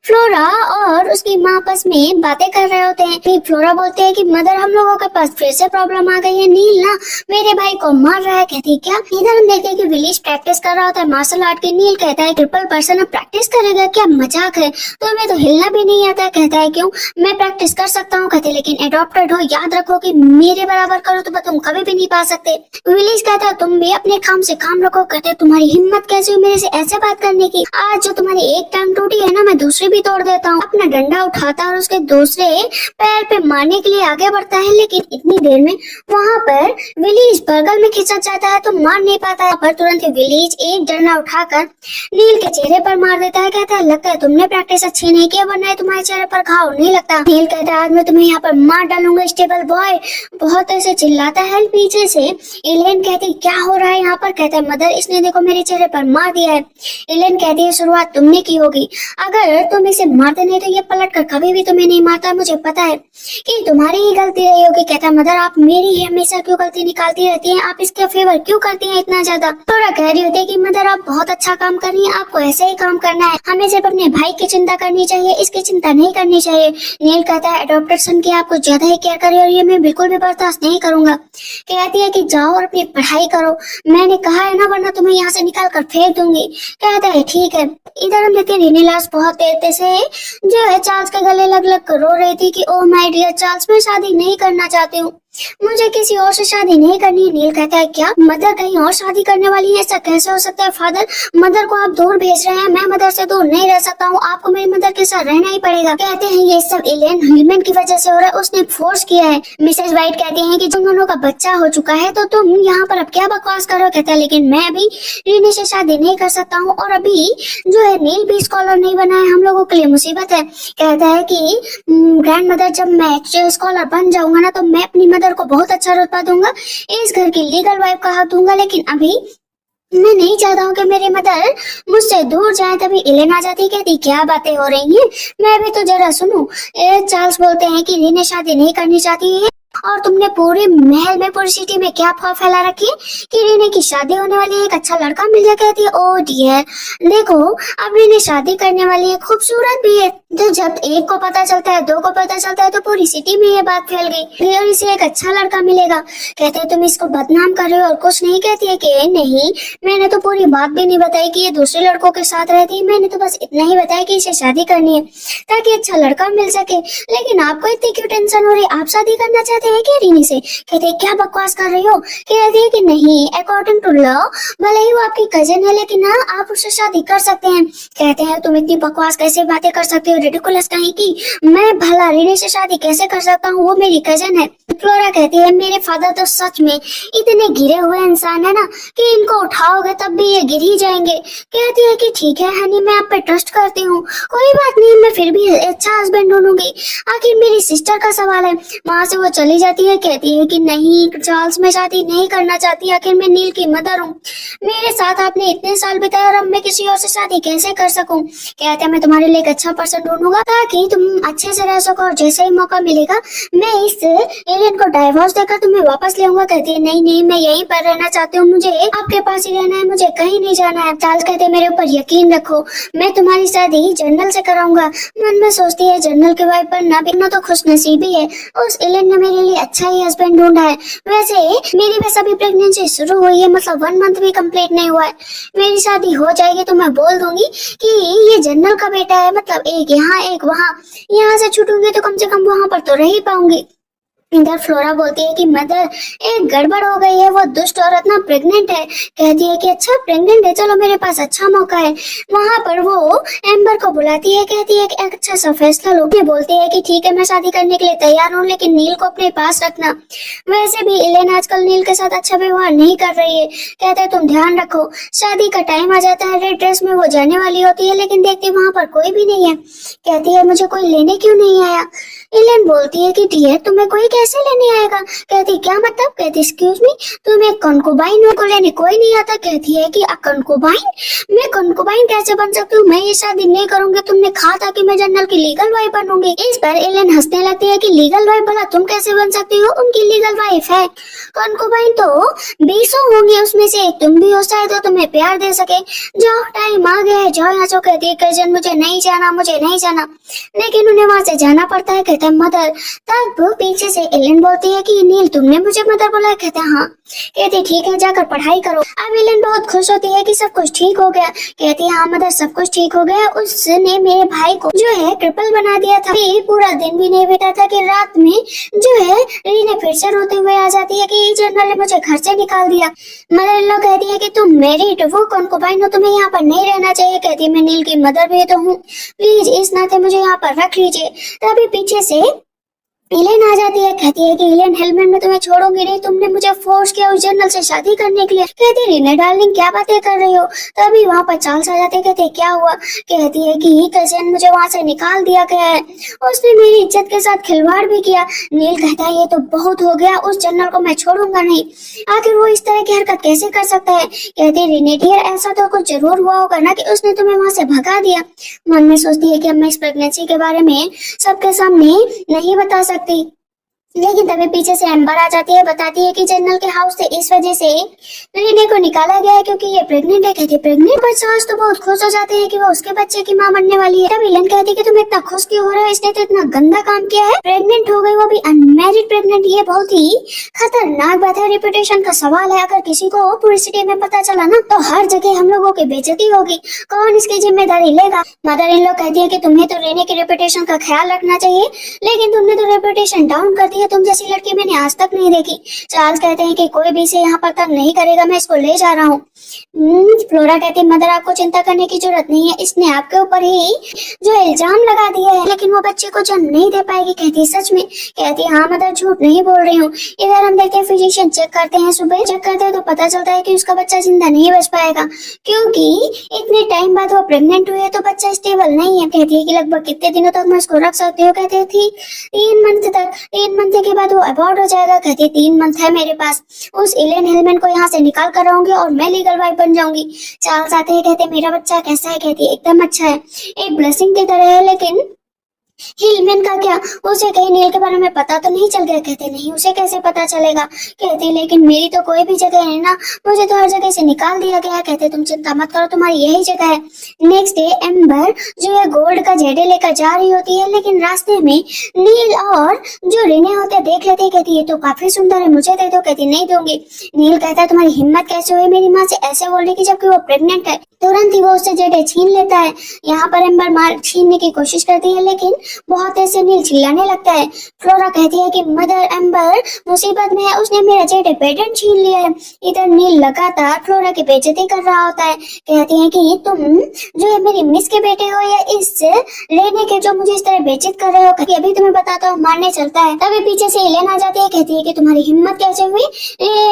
फ्लोरा और उसकी माँ आपस में बातें कर रहे होते हैं। फिर फ्लोरा बोलते हैं कि मदर हम लोगों के पास फिर से प्रॉब्लम आ गई है, नील ना मेरे भाई को मार रहा है। कहती क्या? इधर हम देखते हैं कि विलीज प्रैक्टिस कर रहा होता है मार्शल आर्ट की। नील कहता है ट्रिपल पर्सन अब प्रैक्टिस करेगा क्या? मजाक है, तो हमें तो हिलना भी नहीं आता। कहता है क्यों? मैं प्रैक्टिस कर सकता हूँ। कहते लेकिन एडॉप्टेड हो, याद रखो कि मेरे बराबर करो तो तुम कभी भी नहीं पा सकते। विलीज कहता है तुम भी अपने काम से काम रखो। कहते तुम्हारी हिम्मत कैसे हुई मेरे से ऐसे बात करने की? आज जो तुम्हारी एक टांग टूटी है ना, मैं दूसरी भी तोड़ देता हूँ। अपना डंडा उठाता और उसके दूसरे पैर पे मारने के लिए आगे बढ़ता है, लेकिन इतनी देर में वहाँ पर विलीज बगल में खिंचक जाता है तो मार नहीं पाता है। पर तुरंत विलीज एक डंडा उठाकर नील के चेहरे पर मार देता है। कहता है लगता है तुमने प्रैक्टिस अच्छी नहीं की, वरना तुम्हारे चेहरे पर घाव नहीं लगता। नील कहता है आज मैं तुम्हें यहाँ पर मार डालूंगा स्टेबल बॉय। बहुत ऐसे चिल्लाता है पीछे से। एलियन कहती क्या हो रहा है यहाँ पर? कहता है मदर इसने देखो मेरे चेहरे पर मार दिया है। एलियन कहती है शुरुआत तुमने की होगी, अगर तुम इसे मारते नहीं तो ये पलट कर कभी भी तुम्हें नहीं मारता। मुझे पता है कि तुम्हारी ही गलती रही होगी। कहता है मदर आप मेरी ही हमेशा क्यों गलती निकालती रहती हैं, आप इसका फेवर क्यों करती हैं इतना ज्यादा? थोड़ा कह रही होती है कि मदर आप बहुत अच्छा काम कर रही हैं, आपको ऐसे ही काम करना है, हमें सिर्फ अपने भाई की चिंता करनी चाहिए, इसकी चिंता नहीं करनी चाहिए। नील कहता है एडॉप्टेड सन की आपको ज्यादा ही केयर करे और ये मैं बिल्कुल भी बर्दाश्त नहीं करूंगा। कहती है कि जाओ और अपनी पढ़ाई करो, मैंने कहा है ना, वरना तुम्हें यहाँ से निकाल कर फेंक दूंगी। कहता है ठीक है। इधर हम देखते हैं रीनीलास बहुत देर से जो है चार्ल्स के गले लग लग कर रो रही थी कि ओ माय डियर चार्ल्स मैं शादी नहीं करना चाहती हूँ, मुझे किसी और से शादी नहीं करनी है। नील कहता है क्या मदर कहीं और शादी करने वाली है? ऐसा कैसे हो सकता है फादर? मदर को आप दूर भेज रहे हैं, मैं मदर से दूर नहीं रह सकता हूँ, आपको मेरी मदर के साथ रहना ही पड़ेगा। कहते हैं ये सब एलियन हिलमैन की वजह से हो रहा है, उसने फोर्स किया है। मिसेज वाइट कहती है कि तुम दोनों का बच्चा हो चुका है तो तुम यहाँ पर अब क्या बकवास कर रहे हो? कहता है लेकिन मैं अभी रीनी से शादी नहीं कर सकता हूँ और अभी जो है नील भी स्कॉलर नहीं बना है, हम लोगों के लिए मुसीबत है। कहता है कि ग्रैंड मदर जब मैं स्कॉलर बन जाऊंगा ना तो मैं अपनी मदर को बहुत अच्छा रुतबा दूंगा, इस घर की लीगल वाइफ का हक दूंगा, लेकिन अभी मैं नहीं चाहता हूँ कि मेरी मदर मुझसे दूर जाए। तभी एलेन आ जाती, कहती क्या बातें हो रही हैं, मैं भी तो जरा सुनूं। चार्ल्स बोलते हैं कि रीने शादी नहीं करनी चाहती है और तुमने पूरे महल में पूरी सिटी में क्या अफवाह फैला रखी है कि रीने की शादी होने वाली है, एक अच्छा लड़का मिल जाए। कहती है ओ डियर देखो अब रीने शादी करने वाली है, खूबसूरत भी है। तो जब एक को पता चलता है, दो को पता चलता है तो पूरी सिटी में ये बात फैल गई और इसे एक अच्छा लड़का मिलेगा। कहते हैं तुम इसको बदनाम कर रहे हो और कुछ नहीं। कहती है कि नहीं मैंने तो पूरी बात भी नहीं बताई कि ये दूसरे लड़कों के साथ रहती है, मैंने तो बस इतना ही बताया कि इसे शादी करनी है ताकि अच्छा लड़का मिल सके। लेकिन आपको इतनी क्यों टेंशन हो रही, आप शादी करना चाहते हैं क्या रीनी से? कहते हैं क्या बकवास कर रही हो? कहती है कि नहीं अकॉर्डिंग टू लॉ भले ही वो आपकी कजन है लेकिन ना आप उससे शादी कर सकते हैं। कहते हैं तुम इतनी बकवास कैसे बातें कर सकते हो, रिडिकुलस कहीं की, मैं भला रीनी से शादी कैसे कर सकता हूँ, वो मेरी कजन है। फ्लोरा कहती है मेरे फादर तो सच में इतने गिरे हुए इंसान है ना कि इनको उठाओगे तब भी ये गिर ही जाएंगे। कहती है कि ठीक है हनी मैं आप पे ट्रस्ट करती हूँ, कोई बात नहीं, मैं फिर भी अच्छा हस्बैंड ढूंढूंगी, आखिर मेरी सिस्टर का सवाल है। वहां से वो चली जाती है। कहती है कि नहीं चार्ल्स मैं शादी नहीं करना चाहती, आखिर मैं नील की मदर हूँ, मेरे साथ आपने इतने साल बिताए और अब मैं किसी और से शादी कैसे कर सकूं। कहते हैं मैं तुम्हारे लिए एक अच्छा पर्सन ढूंढूंगा ताकि तुम अच्छे से रह सको और जैसे ही मौका मिलेगा मैं इस एलियन को डाइवोर्स देकर तुम्हें वापस ले आऊंगा। कहती है नहीं नहीं मैं यहीं पर रहना चाहती हूँ, मुझे आपके पास ही रहना है, मुझे कहीं नहीं जाना है। चार्ल्स कहते हैं मेरे ऊपर यकीन रखो, मैं तुम्हारी शादी जनरल से कराऊंगा। मन में सोचती है जनरल के वाइफ पर ना बिकना तो खुश नसीबी है, उस एलियन ने मेरे लिए अच्छा ही हस्बैंड ढूंढा है। वैसे मेरी बस अभी प्रेगनेंसी शुरू हुई है, मतलब 1 मंथ भी कंप्लीट नहीं हुआ है, मेरी शादी हो जाएगी तो मैं बोल दूंगी कि ये जनरल का बेटा है, मतलब एक यहाँ एक वहाँ, यहाँ से छूटूंगी तो कम से कम वहाँ पर तो रह ही पाऊंगी। इधर फ्लोरा बोलती है कि मदर एक गड़बड़ हो गई है, वो दुष्ट औरत ना प्रेग्नेंट है। कहती है कि अच्छा प्रेग्नेंट है, चलो मेरे पास अच्छा मौका है। वहाँ पर वो एम्बर को बुलाती है, कहती है कि एक अच्छा सा फैसला लो। ये बोलती है कि ठीक है मैं शादी करने के लिए तैयार हूँ, लेकिन नील को अपने पास रखना। वैसे भी एलेन आजकल नील के साथ अच्छा व्यवहार नहीं कर रही है। कहता है तुम ध्यान रखो। शादी का टाइम आ जाता है, रेड ड्रेस में वो जाने वाली होती है, लेकिन देखती वहाँ पर कोई भी नहीं है। कहती है मुझे कोई लेने क्यों नहीं आया। एलेन बोलती है कि डियर तुम्हें कोई कैसे लेने आएगा। कहती क्या मतलब। कहती एक्सक्यूज मी, तुम एक कंकुबाइन को लेने कोई नहीं आता। कहती है कि कंकुबाइन, मैं कंकुबाइन कैसे बन सकती हूँ, मैं ये शादी नहीं करूंगी। तुमने कहा था कि मैं जनरल की लीगल वाइफ बनूंगी। इस पर एलेन हंसने लगती है कि लीगल वाइफ भला तुम कैसे बन सकती हो, उनकी लीगल वाइफ है। कंकुबाइन तो 20 होंगी, उसमें से एक तुम भी हो, शायद वो तुम्हें प्यार दे सके। जाओ टाइम आ गया है, जाओ यहाँ से। कहती है कजन मुझे नहीं जाना, मुझे नहीं जाना, लेकिन उन्हें वहां से जाना पड़ता है। कहते हैं मदर। तब पीछे से एलेन बोलती है कि नील तुमने मुझे मदर बोला। कहते हैं हाँ। कहती ठीक है जाकर पढ़ाई करो। अब एलेन बहुत खुश होती है कि सब कुछ ठीक हो गया। कहती है हाँ मदर सब कुछ ठीक हो गया। उसने मेरे भाई को जो है ट्रिपल बना दिया था। पूरा दिन भी नहीं बीता था कि रात में जो है रीने फिर से रोते हुए आ जाती है कि जनरल ने मुझे घर से निकाल दिया। मदर इन लोग कहती है कि तुम मैरिड वो कंकुबाइन हो, तुम्हें यहाँ पर नहीं रहना चाहिए। कहती है मैं नील की मदर भी तो हूँ, प्लीज इस नाते मुझे यहाँ पर रख लीजिए। तभी पीछे से एलेन आ जाती है। कहती है कि एलेन हेलमेट में तुम्हें छोड़ूंगी नहीं, तुमने मुझे फोर्स किया उस जनरल से शादी करने के लिए। कहती रीना डार्लिंग क्या बातें कर रही हो। तभी वहाँ पर चार्ल्स आ जाते। कहते क्या हुआ। कहती है कि कजन मुझे वहाँ से निकाल दिया गया है, उसने मेरी इज्जत के साथ खिलवाड़ भी किया। नील कहता है ये तो बहुत हो गया, उस जनरल को मैं छोड़ूंगा नहीं, आखिर वो इस तरह की हरकत कैसे कर सकता है। कहती रीने डियर ऐसा तो कुछ जरूर हुआ होगा ना कि उसने तुम्हें वहाँ से भगा दिया। मन में सोचती है कि अब मैं इस प्रेगनेंसी के बारे में सबके सामने नहीं बता सकती। लेकिन तभी पीछे से एम्बर आ जाती है, बताती है कि जनरल के हाउस से इस वजह से रीने को निकाला गया है क्योंकि ये प्रेग्नेंट है। कहती प्रेग्नेंट। पर चार्ल्स तो बहुत खुश हो जाते हैं कि वो उसके बच्चे की मां बनने वाली है। तब एलेन कहती है कि तुम इतना खुश क्यों हो रहे हो, इसने तो इतना गंदा काम किया है, प्रेग्नेंट हो गई वो भी अनमैरिड प्रेग्नेंट। ये बहुत ही खतरनाक बात है, रेपुटेशन का सवाल है। अगर किसी को पूरी सिटी में पता चला ना तो हर जगह हम लोगों की बेइज्जती होगी, कौन इसकी जिम्मेदारी लेगा। मदर इन लोग कहती है कि तुम्हें तो रीने की रेपुटेशन का ख्याल रखना चाहिए, लेकिन तुमने तो रेपुटेशन डाउन कर दी। तुम जैसी लड़की मैंने आज तक नहीं देखी। चार्ल्स कहते हैं कि कोई भी इसे यहाँ पर तंग नहीं करेगा, मैं इसको ले जा रहा हूँ। फ्लोरा कहती है मदर आपको चिंता करने की जरूरत नहीं है, इसने आपके ऊपर ही जो इल्जाम लगा दिया है, लेकिन वो बच्चे को जन्म नहीं दे पाएगी। कहती सच में। कहती हाँ मदर झूठ नहीं बोल रही हूँ। इधर हम देखते हैं फिजिशियन चेक करते हैं, सुबह चेक करते हैं तो पता चलता है कि उसका बच्चा जिंदा नहीं बच पाएगा, क्योंकि इतने टाइम बाद वो प्रेग्नेंट हुई है तो बच्चा स्टेबल नहीं है। कहती है कि लगभग कितने दिनों तक मैं इसको रख सकती हूँ। कहते थी 3 मंथ तक, 3 मंथ के बाद वो अबॉर्ट हो जाएगा। कहती 3 मंथ है मेरे पास, उस एलेन हेलमेट को यहाँ से निकाल कर रहूंगी और मैं लीगल वाइफ बन जाऊंगी। चार्ल्स आते हैं, कहते मेरा बच्चा कैसा है। कहती एकदम अच्छा है, एक ब्लेसिंग की तरह है। लेकिन हिलमैन का क्या, उसे कहीं नील के बारे में पता तो नहीं चल गया। कहते नहीं उसे कैसे पता चलेगा। कहते लेकिन मेरी तो कोई भी जगह है ना, मुझे तो हर जगह से निकाल दिया गया। कहते तुम चिंता मत करो, तुम्हारी यही जगह है। नेक्स्ट डे एम्बर जो है गोल्ड का जेडे लेकर जा रही होती है, लेकिन रास्ते में नील और जो रीने होते देख लेते। कहती ये तो काफी सुंदर है, मुझे दे दो। कहती नहीं दूंगी। नील कहता है तुम्हारी हिम्मत कैसे हुई मेरी माँ से ऐसे बोलने की, जबकि वो प्रेग्नेंट है। तुरंत ही वो उससे जेडे छीन लेता है। यहाँ पर एम्बर मार छीनने की कोशिश करती है, लेकिन बहुत ऐसे नील चिल्लाने लगता है। फ्लोरा कहती है कि मदर एम्बर मुसीबत में है, उसने मेरा जेडे पेटेंट छीन लिया है। इधर नील लगातार फ्लोरा की बेइज्जती कर रहा होता है। कहती है कि तुम जो है मेरी मिस के बेटे हो या इस लेने के जो मुझे इस तरह बेइज्जत कर रहे हो। कि अभी तुम्हें बताता हूँ, मारने चलता है। तभी पीछे से एलेन आ जाती है। कहती है कि तुम्हारी हिम्मत कैसे हुई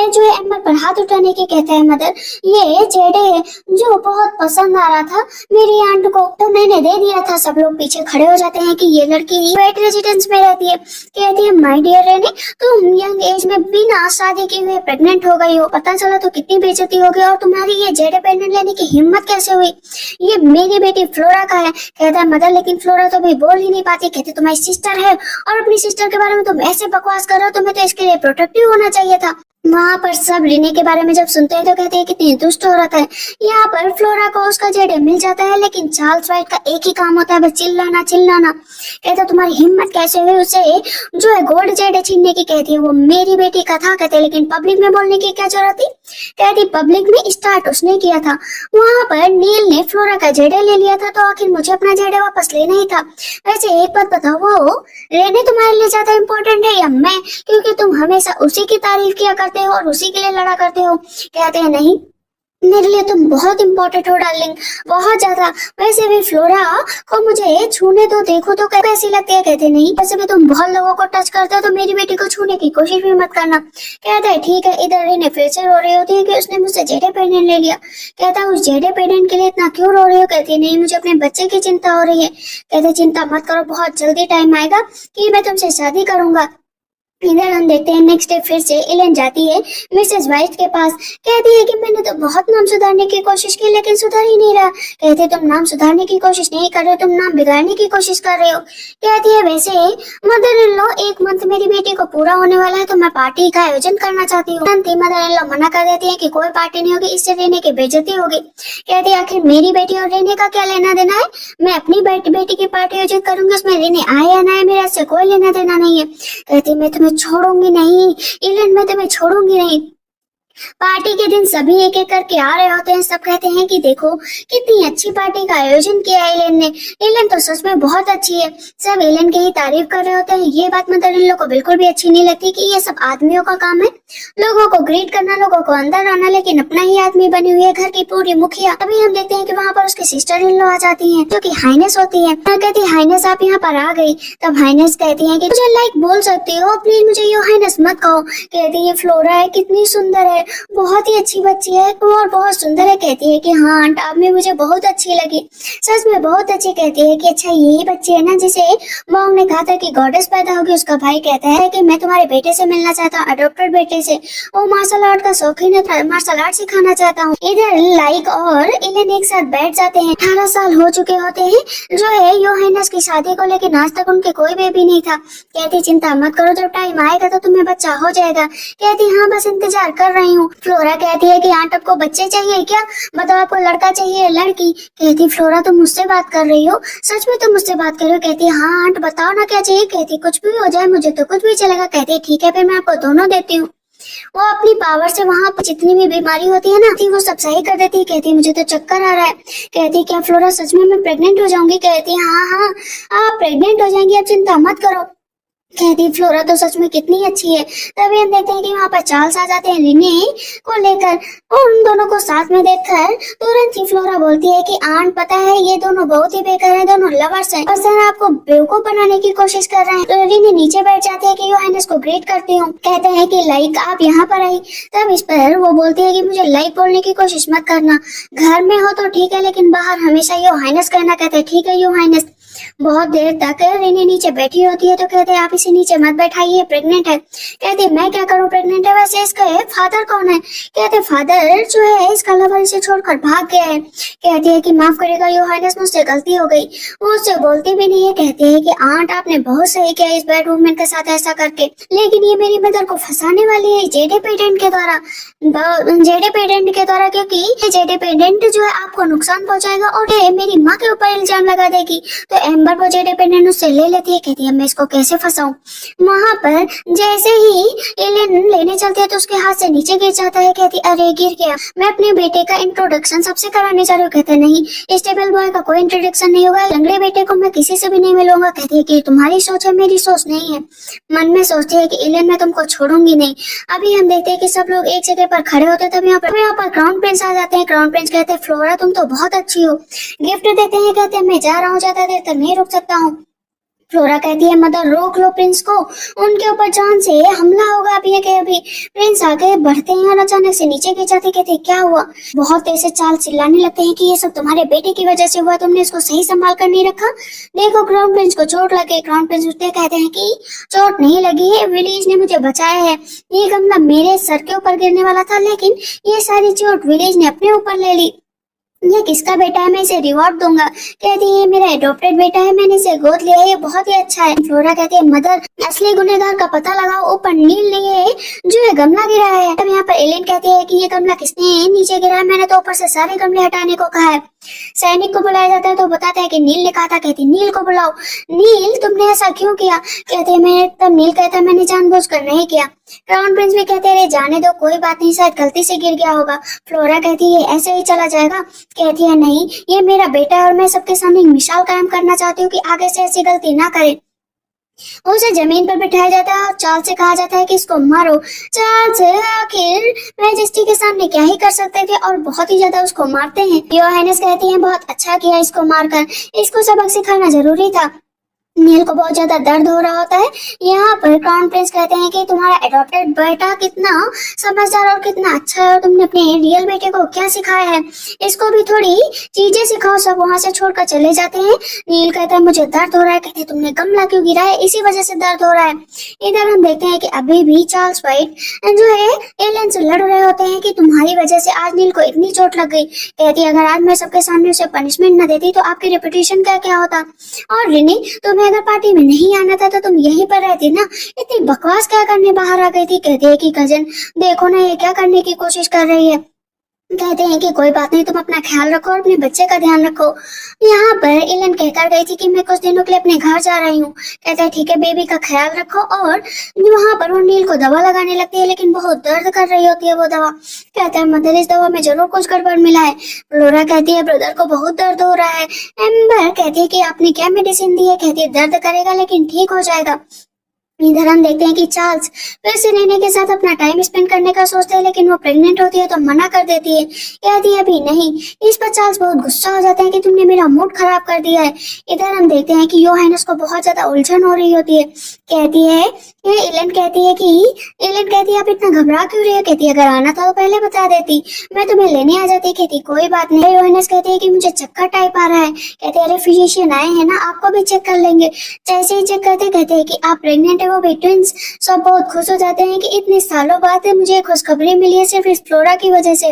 जो है एम्बर पर हाथ उठाने की। कहता है मदर ये जेडे जो बहुत पसंद आ रहा था मेरी आंट को, तो मैंने दे दिया था। सब लोग पीछे खड़े हो जाते हैं कि ये लड़की वेट रेजिडेंस में रहती है। कहती है माय डियर रेने, तुम यंग एज में बिना शादी के हुए प्रेग्नेंट हो गई हो, पता चला तो कितनी बेइज्जती हो गई, और तुम्हारी ये जेडे पेंडेंट लेने की हिम्मत कैसे हुई। ये मेरी बेटी फ्लोरा का है। कहता है मदर लेकिन फ्लोरा तो भी बोल ही नहीं पाती। कहती तुम्हारी सिस्टर है और अपनी सिस्टर के बारे में तुम ऐसे बकवास कर रहे हो, तुम्हें तो इसके लिए प्रोटेक्टिव होना चाहिए था। वहाँ पर सब रीने के बारे में जब सुनते हैं तो कहते हैं कितनी दुष्ट औरत है। यहाँ पर फ्लोरा को उसका जेडे मिल जाता है, लेकिन चार्ल्स वाइट का एक ही काम होता है, बस चिल्लाना चिल्लाना। कहता तुम्हारी हिम्मत कैसे हुई उसे जो है गोल्ड जेडे छीनने की। कहती है वो मेरी बेटी का था। कहते लेकिन पब्लिक में बोलने की क्या जरूरत थी। कहती पब्लिक में स्टार्ट उसने किया था। वहां पर नील ने फ्लोरा का जेडे ले लिया था, तो आखिर मुझे अपना जेडे वापस लेना ही था। वैसे एक बात बताओ, वो रेने तुम्हारे लिए ज्यादा इम्पोर्टेंट है या मैं, क्योंकि तुम हमेशा उसी की तारीफ किया करते हो और उसी के लिए लड़ा करते हो। कहते हैं नहीं, मेरे लिए तुम बहुत इम्पोर्टेंट हो डार्लिंग, बहुत ज्यादा। वैसे भी फ्लोरा को मुझे छूने तो देखो तो कैसी लगती है। कहते नहीं, वैसे भी तुम बहुत लोगों को टच करते हो, तो मेरी बेटी को छूने की कोशिश भी मत करना। कहता है ठीक है। इधर रेने फिर से रो रही होती है कि उसने मुझसे जेडे पेंडेंट ले लिया। कहता है उस जेडे पेंडेंट के लिए इतना क्यों रो रही हो। कहती है नहीं, मुझे अपने बच्चे की चिंता हो रही है। कहते चिंता मत करो, बहुत जल्दी टाइम आएगा कि मैं तुमसे शादी करूंगा। इधर हम देखते हैं नेक्स्ट डे फिर से एलेन जाती है मिसेस वाइट के पास। कहती है कि मैंने तो बहुत नाम सुधारने की कोशिश की लेकिन सुधर ही नहीं रहा। कहते तुम नाम सुधारने की कोशिश नहीं कर रहे हो, तुम नाम बिगाड़ने की कोशिश कर रहे हो। कहती है वैसे मदर इन लॉ, एक मंथ मेरी बेटी को पूरा होने वाला है, तो मैं पार्टी का आयोजन करना चाहती हूँ। मदर इन लॉ मना कर देती है कि कोई पार्टी नहीं होगी, इससे रेने की बेइज्जती होगी। कहती है आखिर मेरी बेटी और रेने का क्या लेना देना है, मैं अपनी बेटी की पार्टी आयोजित करूंगी, उसमें रेने आए या ना आए मेरे से कोई लेना देना नहीं है। कहती मैं तुम्हें छोड़ूंगी नहीं एलेन, मैं तुम्हें छोड़ूंगी नहीं। पार्टी के दिन सभी एक एक करके आ रहे होते हैं। सब कहते हैं कि देखो कितनी अच्छी पार्टी का आयोजन किया है एलेन ने, एलेन तो सच में बहुत अच्छी है। सब एलेन की ही तारीफ कर रहे होते हैं। ये बात मदर इन लोग को बिल्कुल भी अच्छी नहीं लगती कि ये सब आदमियों का काम है, लोगों को ग्रीट करना, लोगों को अंदर आना, लेकिन अपना ही आदमी बनी हुई है घर की पूरी मुखिया। अभी हम देखते हैं कि वहाँ पर उसकी सिस्टर इन लॉ आ जाती है जो कि हाइनेस होती है। कहती हाइनेस आप यहाँ पर आ गई। तब हाइनेस कहती है कि मुझे लाइक बोल सकती हो, प्लीज मुझे यो हाइनेस मत कहो। कहती है फ्लोरा है कितनी सुंदर है, बहुत ही अच्छी बच्ची है और बहुत सुंदर है। कहती है कि हाँ आंट आप में मुझे बहुत अच्छी लगी, सच में बहुत अच्छी। कहती है कि अच्छा यही बच्ची है ना जिसे मॉम ने कहा था कि गॉडेस पैदा होगी। उसका भाई कहता है कि मैं तुम्हारे बेटे से मिलना चाहता हूँ, अडॉप्टेड बेटे से, वो मार्शल आर्ट का शौकीन है, मार्शल आर्ट सिखाना चाहता हूँ। इधर लाइक और एलेन एक साथ बैठ जाते हैं। 18 साल हो चुके होते हैं जो है योहानस की शादी को, लेकिन आज तक उनके कोई बेबी नहीं था। कहती चिंता मत करो, जब टाइम आएगा तो तुम्हें बच्चा हो जाएगा। कहती हाँ बस इंतजार कर रही हूँ। फ्लोरा कहती है कि आंट आपको बच्चे चाहिए क्या, बताओ आपको लड़का चाहिए लड़की। कहती फ्लोरा तुम मुझसे बात कर रही हो, सच में तुम मुझसे बात कर रही हो। कहती हाँ आंट बताओ ना क्या चाहिए। कहती कुछ भी हो जाए, मुझे तो कुछ भी चलेगा। कहती ठीक है फिर मैं आपको दोनों देती हूँ। वो अपनी पावर से वहाँ पर जितनी भी बीमारी होती है ना वो सब सही कर देती है। कहती मुझे तो चक्कर आ रहा है। कहती क्या फ्लोरा सच में मैं प्रेग्नेंट हो जाऊंगी। कहती हाँ हाँ आप प्रेग्नेंट हो जाएंगी, अब चिंता मत करो। कहती फ्लोरा तो सच में कितनी अच्छी है। तभी हम देखते हैं कि वहाँ पर चार्ल्स आ जाते हैं रिने को लेकर, और उन दोनों को साथ में देखकर तुरंत ही फ्लोरा बोलती है कि आंट पता है ये दोनों बहुत ही बेकार हैं, दोनों लवर्स हैं और सर आपको बेवकूफ बनाने की कोशिश कर रहे हैं। तो रिने नीचे बैठ जाते हैं कि योहानस को ग्रेट करती हूँ। कहते हैं कि लाइक आप यहाँ पर आई। तब इस पर वो बोलती है कि मुझे लाइक बोलने की कोशिश मत करना, घर में हो तो ठीक है लेकिन बाहर हमेशा योहानस कहना। कहते हैं ठीक है योहानस। बहुत देर तक रिने नीचे बैठी होती है तो कहते हैं आप इसे नीचे मत बैठाइए, प्रेग्नेंट है। कहते मैं क्या करूं, प्रेग्नेंट है। वैसे इसका फादर कौन है। कहते फादर जो है इसका लवर इसे छोड़कर भाग गया है। कहती है कि माफ करेगा योहानस, मुझसे गलती हो गई। वो उससे बोलती भी नहीं है। कहते हैं कि आंट आपने बहुत सही किया इस बैड वुमन के साथ ऐसा करके, लेकिन ये मेरी मदर को फंसाने वाली है जेडे पेडेंट के द्वारा, क्योंकि ये जेडे पेडेंट जो है आपको नुकसान पहुंचाएगा और ये मेरी माँ के ऊपर इल्जाम लगा देगी। तो एम्बर वो जेडे पेडेंट उससे ले लेती है। कहती है मैं इसको कैसे फंसाऊं। वहां पर जैसे ही एलेन लेने चलती है तो उसके हाथ से नीचे गिर जाता है। कहती अरे गिर गया, मैं अपने बेटे का इंट्रोडक्शन सबसे कराने जा रही हूँ। कहते नहीं स्टेबल बॉय का कोई इंट्रोडक्शन नहीं होगा, लंगड़े बेटे को मैं किसी से भी नहीं मिलूंगा। कहती है कि तुम्हारी सोच है मेरी सोच नहीं है। मन में सोचती है कि एलेन मैं तुमको छोड़ूंगी नहीं। अभी हम देखते हैं कि सब लोग एक जगह पर खड़े होते हैं। तब यहाँ पर क्राउन प्रिंस आ जाते हैं। क्राउन प्रिंस कहते हैं फ्लोरा तुम तो बहुत अच्छी हो, गिफ्ट देते हैं। कहते हैं मैं जा रहा हूँ, ज्यादा देर तक नहीं रुक सकता हूँ। फ्लोरा कहती है मदर रोक लो प्रिंस को, उनके ऊपर जान से हमला होगा अभी के अभी। प्रिंस आगे बढ़ते हैं और अचानक से नीचे गिर जाते। कहते क्या हुआ। बहुत तेज से चाल चिल्लाने लगते हैं कि ये सब तुम्हारे बेटे की वजह से हुआ, तुमने इसको सही संभाल कर नहीं रखा। देखो क्राउन प्रिंस को चोट लगे। क्राउन प्रिंस उठते कहते हैं कि चोट नहीं लगी है, विलेज ने मुझे बचाया है। ये गमला मेरे सर के ऊपर गिरने वाला था लेकिन ये सारी चोट विलेज ने अपने ऊपर ले ली। ये किसका बेटा है, मैं इसे रिवॉर्ड दूंगा। कहती है मेरा एडॉप्टेड बेटा है, मैंने इसे गोद लिया है, ये बहुत ही अच्छा है। फ्लोरा कहती है मदर असली गुनहगार का पता लगाओ, ऊपर नील नहीं है जो है गमला गिरा है। अब यहाँ पर एलेन कहती है कि ये गमला किसने नीचे गिरा है, मैंने तो ऊपर से सारे गमले हटाने को कहा है। सैनिक को बुलाया जाता है तो बताता है कि नील ने कहा था। कहती नील को बुलाओ। नील तुमने ऐसा क्यों किया? कहते मैं तब नील कहता है मैंने जानबूझकर नहीं किया। क्राउन प्रिंस भी कहते अरे जाने दो, कोई बात नहीं, शायद गलती से गिर गया होगा। फ्लोरा कहती है ऐसे ही चला जाएगा? कहती है नहीं, ये मेरा बेटा है और मैं सबके सामने एक मिसाल कायम करना चाहती हूँ कि आगे से ऐसी गलती ना करे। उसे जमीन पर बिठाया जाता है और चार्ल्स से कहा जाता है कि इसको मारो। चार्ल्स आखिर मैजेस्टी के सामने क्या ही कर सकते थे और बहुत ही ज्यादा उसको मारते हैं। योर हाइनेस कहती हैं बहुत अच्छा किया इसको मारकर, इसको सबक सिखाना जरूरी था। नील को बहुत ज्यादा दर्द हो रहा होता है। यहाँ पर क्राउन प्रिंस कहते हैं कि तुम्हारा एडॉप्टेड बेटा कितना समझदार और कितना अच्छा है और तुमने अपने रियल बेटे को क्या सिखाया है, इसको भी थोड़ी चीजें सिखाओ। सब वहाँ से छोड़कर चले जाते हैं। नील कहता है मुझे दर्द हो रहा है। कहते तुमने गमला क्यों गिरा है? इसी वजह से दर्द हो रहा है। इधर हम देखते हैं कि अभी भी चार्ल्स व्हाइट जो है एलियन से लड़ रहे होते हैं कि तुम्हारी वजह से आज नील को इतनी चोट लग गई। कहती है अगर आज मैं सबके सामने उसे पनिशमेंट न देती तो आपकी रेपुटेशन का क्या होता। और रिनी तुम्हें अगर पार्टी में नहीं आना था तो तुम यहीं पर रहती ना, इतनी बकवास क्या करने बाहर आ गई थी। कहती है कि कजन देखो ना ये क्या करने की कोशिश कर रही है। कहते हैं कि कोई बात नहीं, तुम अपना ख्याल रखो और अपने बच्चे का ध्यान रखो। यहाँ पर एलन कहकर गई थी कि मैं कुछ दिनों के लिए अपने घर जा रही हूँ। कहता है ठीक है, बेबी का ख्याल रखो। और वहाँ पर वो नील को दवा लगाने लगती है लेकिन बहुत दर्द कर रही होती है वो दवा। कहता है मदर इस दवा में जरूर कुछ गड़बड़ मिला है। फ्लोरा कहती है ब्रदर को बहुत दर्द हो रहा है। एम्बर कहती है कि आपने क्या मेडिसिन दी है? कहती है दर्द करेगा लेकिन ठीक हो जाएगा। इधर हम देखते हैं कि चार्ल्स फिर से नैने के साथ अपना टाइम स्पेंड करने का सोचते हैं लेकिन वो प्रेग्नेंट होती है तो मना कर देती है। कहती है अभी नहीं। इस पर चार्ल्स बहुत गुस्सा हो जाता है कि तुमने मेरा मूड खराब कर दिया है। इधर हम देखते हैं कि योहानस को बहुत ज्यादा उलझन हो रही होती है। कहती है एलन कहती है आप इतना घबरा क्यों रही हो? कहती है अगर आना था तो पहले बता देती, मैं तुम्हें लेने आ जाती। कहती कोई बात नहीं। योहानस कहती है कि मुझे चक्कर टाइप आ रहा है। कहते अरे फिजिशियन आए हैं ना, आपको भी चेक कर लेंगे। जैसे ही चेक करते कहते हैं कि आप प्रेग्नेंट है, वो भी ट्विंस। सब बहुत खुश हो जाते हैं कि इतने सालों बाद मुझे खुशखबरी मिली है सिर्फ इस फ्लोरा की वजह से।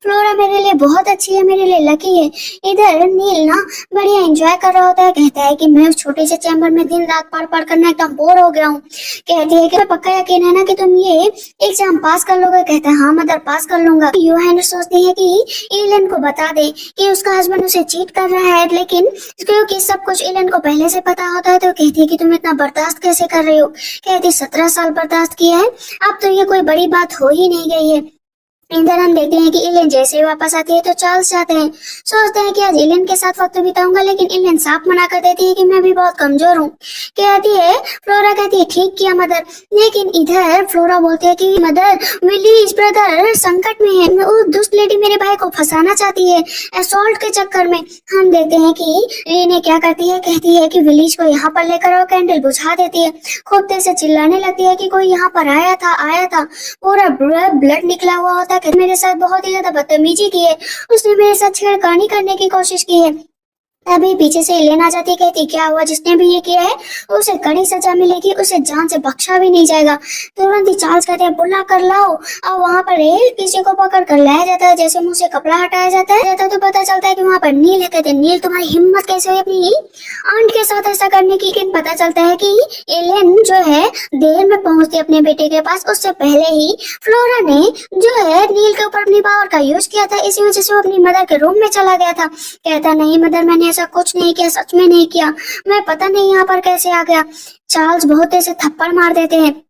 फ्लोरा मेरे लिए बहुत अच्छी है, मेरे लिए लकी है। इधर नील ना बढ़िया एंजॉय कर रहा होता है। कहता है कि मैं उस छोटे से चैम्बर में दिन रात पढ़ करना एकदम बोर हो गया हूँ। कहती है कि पक्का यकीन है ना कि तुम ये एग्जाम पास कर लोगे? कहता है हाँ मदर पास कर लूंगा। योहानस सोचती है कि एलन को बता दे कि उसका हस्बैंड उसे चीट कर रहा है, लेकिन क्योंकि सब कुछ एलन को पहले से पता होता है तो कहती है कि तुम इतना बर्दाश्त कैसे कर रहे हो। कहती 17 साल बर्दाश्त किया है, अब तो ये कोई बड़ी बात हो ही नहीं गई है। इधर हम देखते हैं कि एलन जैसे ही वापस आती है तो चार्ल्स जाते हैं। सोचते हैं कि आज एलन के साथ वक्त बिताऊंगा, लेकिन एलन साफ मना कर देती है कि मैं भी बहुत कमजोर हूँ। कहती है फ्लोरा कहती है ठीक किया मदर। लेकिन इधर फ्लोरा बोलती है कि मदर विलीज ब्रदर संकट में है, वो दुष्ट लेडी मेरे भाई को फंसाना चाहती है असॉल्ट के चक्कर में। हम देखते हैं कि रीने क्या करती है, कहती है कि विलीज को यहाँ पर लेकर आओ। कैंडल बुझा देती है, खूब तेज से चिल्लाने लगती है कि कोई यहाँ पर आया था। पूरा ब्लड निकला हुआ होता है। मेरे साथ बहुत ही ज्यादा बदतमीजी की है, उसने मेरे साथ छेड़खानी करने की कोशिश की है। अभी पीछे से एलन आ जाती, कहती क्या हुआ, जिसने भी ये किया है उसे कड़ी सजा मिलेगी, उसे जान से बख्शा भी नहीं जाएगा। तुरंत ही चार्ल्स कहते हैं बुला कर लाओ। और वहाँ पर किसी को पकड़ कर लाया जाता है। जैसे मुंह से कपड़ा हटाया जाता है तो पता चलता है कि वहाँ पर नील है। कहते हैं नील तुम्हारी हिम्मत कैसे हुई अपनी आंट के साथ ऐसा करने की। लेकिन पता चलता है कि एलन जो है देर में पहुंचती अपने बेटे के पास, उससे पहले ही फ्लोरा ने जो है नील के ऊपर अपनी पावर का यूज किया था, इसी वजह से वो अपनी मदर के रूम में चला गया था। कहता नहीं मदर मैंने ऐसा कुछ नहीं किया, सच में नहीं किया, मैं पता नहीं यहाँ पर कैसे आ गया। चार्ल्स बहुत तेज से थप्पड़ मार देते हैं।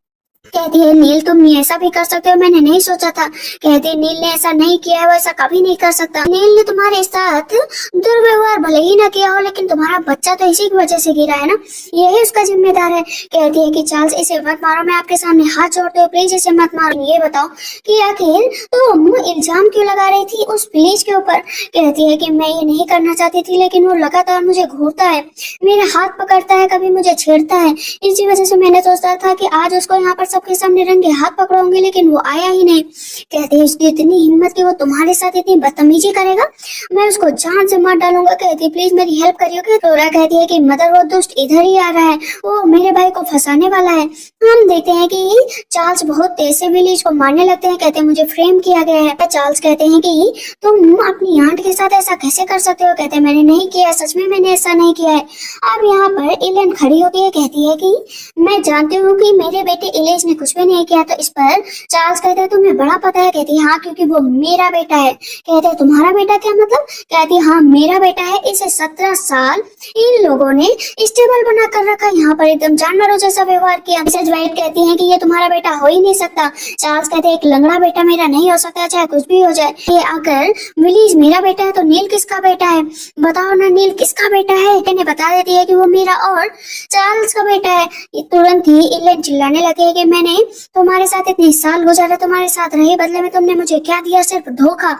कहती है नील तुम ऐसा भी कर सकते हो, मैंने नहीं सोचा था। कहती है नील ने ऐसा नहीं किया है, वो ऐसा कभी नहीं कर सकता। नील ने तुम्हारे साथ दुर्व्यवहार भले ही ना किया हो, लेकिन तुम्हारा बच्चा तो इसी की वजह से गिरा है ना, यही उसका जिम्मेदार है। कहती है कि चार्ल्स इसे मत मारो, मैं आपके सामने हाथ जोड़ते हो, प्लीज इसे मत मारो। ये बताओ कि आखिर तुम इल्जाम क्यों लगा रही थी उस विलेज के ऊपर? कहती है कि मैं ये नहीं करना चाहती थी, लेकिन वो लगातार मुझे घूरता है, मेरा हाथ पकड़ता है, कभी मुझे छेड़ता है। इसी वजह से मैंने सोचा था कि आज उसको यहाँ पर सबके सामने रंगे हाथ पकड़ोगे, लेकिन वो आया ही नहीं। कहते हैं उसकी इतनी हिम्मत कि वो तुम्हारे साथ इतनी बदतमीजी करेगा, मैं उसको जान से मार डालूंगा। कहती है प्लीज मेरी हेल्प करिए। फ्लोरा कहती है कि मदर वो दुष्ट इधर ही आ रहा है, वो मेरे भाई को फंसाने वाला है। हम देखते हैं कि चार्ल्स बहुत तेज से विलीज को मारने लगते हैं। कहते हैं मुझे फ्रेम किया गया है। चार्ल्स कहते हैं कि तुम अपनी आंट के साथ ऐसा कैसे कर सकते हो? कहते हैं मैंने नहीं किया, सच में मैंने ऐसा नहीं किया है। अब यहाँ पर एलन खड़ी होती है, कहती है कि मैं जानती हूँ कि मेरे बेटे एलन विलीज ने कुछ भी नहीं किया। तो इस पर चार्ल्स कहते हैं तुम्हें बड़ा पता है। कहती है हाँ, क्योंकि वो मेरा बेटा है। कहते हैं तुम्हारा बेटा क्या मतलब? कहती है हाँ मेरा बेटा है। इसे 17 साल इन लोगों ने स्टेबल बना कर रखा, यहाँ पर एकदम जानवरों जैसा व्यवहार किया। मिसेज व्हाइट कहती है कि ये तुम्हारा बेटा हो ही नहीं सकता। चार्ल्स कहते हैं एक लंगड़ा बेटा मेरा नहीं हो सकता, चाहे कुछ भी हो जाए। ये अगर विलीज मेरा बेटा है तो नील किसका बेटा है? बताओ ना, नील किसका बेटा है? इन्हें बता देती है कि वो मेरा और चार्ल्स का बेटा है। तुरंत ही इलेन चिल्लाने लगे है कि मैंने तुम्हारे साथ इतने साल गुजारे, तुम्हारे साथ रहे, बदले में तुमने मुझे क्या दिया? सिर्फ धोखा।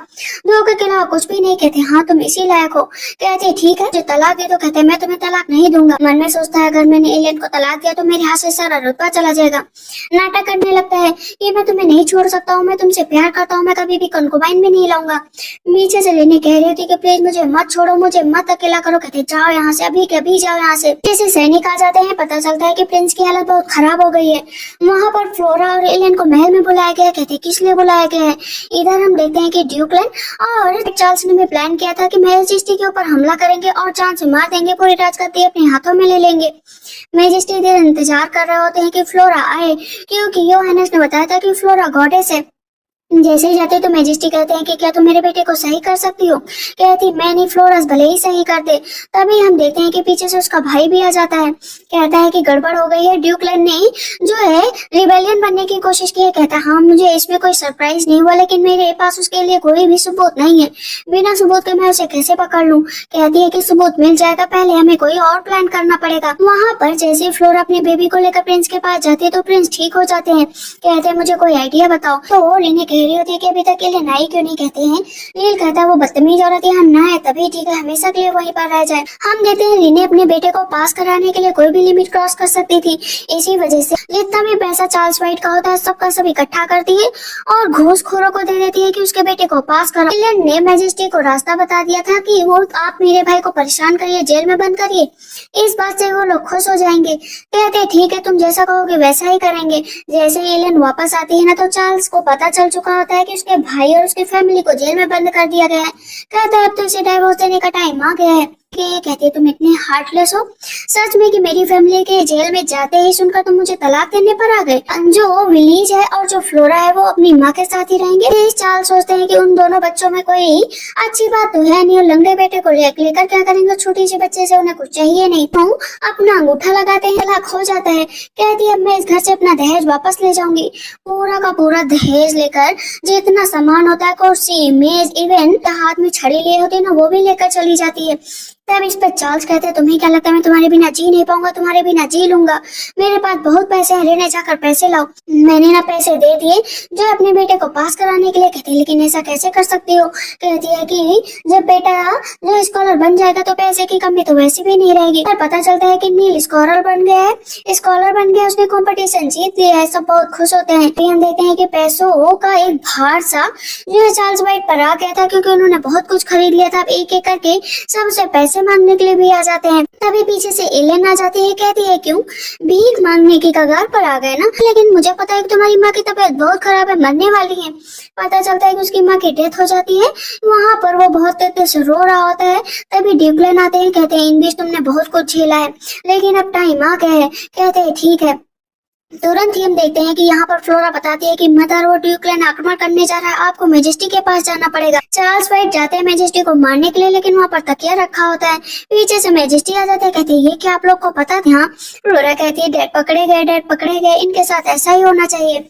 धोखे के अलावा कुछ भी नहीं। कहते हाँ तुम इसी लायक हो। कहते ठीक है, जो तलाक दे दो। कहते मैं तुम्हें तलाक नहीं दूंगा। मन में सोचता है अगर मैंने इलेन को तलाक दिया तो मेरे हाथ से सारा रुतबा चला जाएगा। नाटक करने लगता है कि मैं तुम्हें नहीं छोड़ सकता हूँ, मैं तुमसे प्यार करता हूँ, मैं कभी भी कंकुबाइन भी नहीं लाऊंगा। नीचे से लेने कह रही थी कि प्लीज मुझे मत छोड़ो, मुझे मत अकेला करो। कहते जाओ यहाँ से, अभी के अभी जाओ यहाँ से। जैसे सैनिक आ जाते हैं, पता चलता है कि प्रिंस की हालत बहुत खराब हो गई है। वहाँ पर फ्लोरा और एलियन को महल में बुलाया गया है। कहते किस लिए बुलाया गया है? इधर हम देखते हैं कि ड्यूकलन और चार्ल्स ने भी प्लान किया था कि मैजेस्टी के ऊपर हमला करेंगे और जान से मार देंगे, पूरी राजगद्दी अपने हाथों में ले लेंगे। मैजेस्टी इधर इंतजार कर रहे होते हैं कि फ्लोरा आए, क्योंकि योहानस ने बताया था कि फ्लोरा गॉडेस है। जैसे ही जाते तो मैजेस्टी कहते हैं कि क्या तुम मेरे बेटे को सही कर सकती हो? कहती मैं नहीं, फ्लोरस भले ही सही कर दे। तभी हम देखते हैं कि पीछे से उसका भाई भी आ जाता है। कहता है कि गड़बड़ हो गई है, ड्यूकलन ने जो है रिबेलियन बनने की कोशिश की है। कहता है हाँ मुझे इसमें कोई सरप्राइज नहीं हुआ, लेकिन मेरे पास उसके लिए कोई भी सबूत नहीं है। बिना सबूत के मैं उसे कैसे पकड़ लूं? कहती है कि सबूत मिल जाएगा, पहले हमें कोई और प्लान करना पड़ेगा। वहाँ पर जैसे फ्लोरा अपने बेबी को लेकर प्रिंस के पास जाती है तो प्रिंस ठीक हो जाते हैं। कहते हैं मुझे कोई आइडिया बताओ। तो रीने कह रही होती है कि अभी तक के लिए नाई क्यों नहीं कहते हैं? नील कहता है वो बदतमीज औरत यहाँ ना है तभी ठीक है, हमेशा के लिए वहीं पर रह जाए। हम देखते हैं रीने अपने बेटे को पास कराने के लिए कोई भी लिमिट क्रॉस कर सकती थी। इसी वजह से जितना भी पैसा चार्ल्स व्हाइट का होता है सबका सब इकट्ठा करती है और घूसखोरों को दे देती है कि उसके बेटे को पास करो। इलेन ने मैजेस्टी को रास्ता बता दिया था कि वो आप मेरे भाई को परेशान करिए, जेल में बंद करिए। इस बात से वो लोग खुश हो जाएंगे। कहते ठीक है तुम जैसा कहोगे वैसा ही करेंगे। जैसे इलेन वापस आती है ना तो चार्ल्स को पता चल चुका होता है कि उसके भाई और उसकी फैमिली को जेल में बंद कर दिया गया है। कहता है अब तो इसे डाइवोर्स देने का टाइम आ गया है। कहती है तुम इतने हार्टलेस हो सच में कि मेरी फैमिली के जेल में जाते ही सुनकर तुम मुझे तलाक देने पर आ गए। जो विलीज है और जो फ्लोरा है वो अपनी माँ के साथ ही रहेंगे। चार्ल्स सोचते हैं कि उन दोनों बच्चों में कोई अच्छी बात तो है नहीं, और लंगड़े बेटे को लेकर क्या करेंगे? छोटी सी बच्चे से उन्हें कुछ चाहिए नहीं। तो अपना अंगूठा लगाते हैं, तलाक हो जाता है। कहती है अब मैं इस घर से अपना दहेज वापस ले जाऊंगी। पूरा का पूरा दहेज लेकर जितना सामान होता है, कुर्सी मेज इवन हाथ में छड़ी लिए होती है ना वो भी लेकर चली जाती है। तब इस पर चार्ल्स कहते हैं तुम्हें क्या लगता है मैं तुम्हारे बिना जी नहीं पाऊंगा? तुम्हारे बिना जी लूंगा, मेरे पास बहुत पैसे हैं, लेने जाकर पैसे लाओ। मैंने ना पैसे दे दिए जो अपने बेटे को पास कराने के लिए। कहती लेकिन ऐसा कैसे कर सकती हो? कहती है कि जब बेटा जो स्कॉलर बन जाएगा तो पैसे की कमी तो वैसे भी नहीं रहेगी। पर पता चलता है कि नील स्कॉलर बन गया है, उसने कंपटीशन जीत लिया है। सब बहुत खुश होते हैं। हम देखते हैं कि पैसों का एक भार सा जो है चार्ल्स व्हाइट पर आ गया था, क्योंकि उन्होंने बहुत कुछ खरीद लिया था। अब एक एक करके सबसे पैसे मांगने के लिए भी आ जाते हैं। तभी पीछे से एलेन आ जाती है। कहती है क्यों भीख मांगने की कगार पर आ गए ना? लेकिन मुझे पता है कि तुम्हारी माँ की तबीयत बहुत खराब है, मरने वाली है। पता चलता है कि उसकी माँ की डेथ हो जाती है। वहाँ पर वो बहुत तेज से रो रहा होता है। तभी ड्यूकलन आते हैं। कहते हैं इन बीच तुमने बहुत कुछ झेला है, लेकिन अब टाइम आ गया है। कहते हैं ठीक है। तुरंत ही हम देखते हैं कि यहाँ पर फ्लोरा बताती है कि मदर और ड्यूकलन आक्रमण करने जा रहा है, आपको मैजेस्टी के पास जाना पड़ेगा। चार्ल्स व्हाइट जाते हैं मैजेस्टी को मारने के लिए, लेकिन वहाँ पर तकिया रखा होता है। पीछे से मैजेस्टी आ जाते हैं। कहते हैं ये क्या आप लोग को पता था? हाँ। फ्लोरा कहती है डैड पकड़े गए, इनके साथ ऐसा ही होना चाहिए।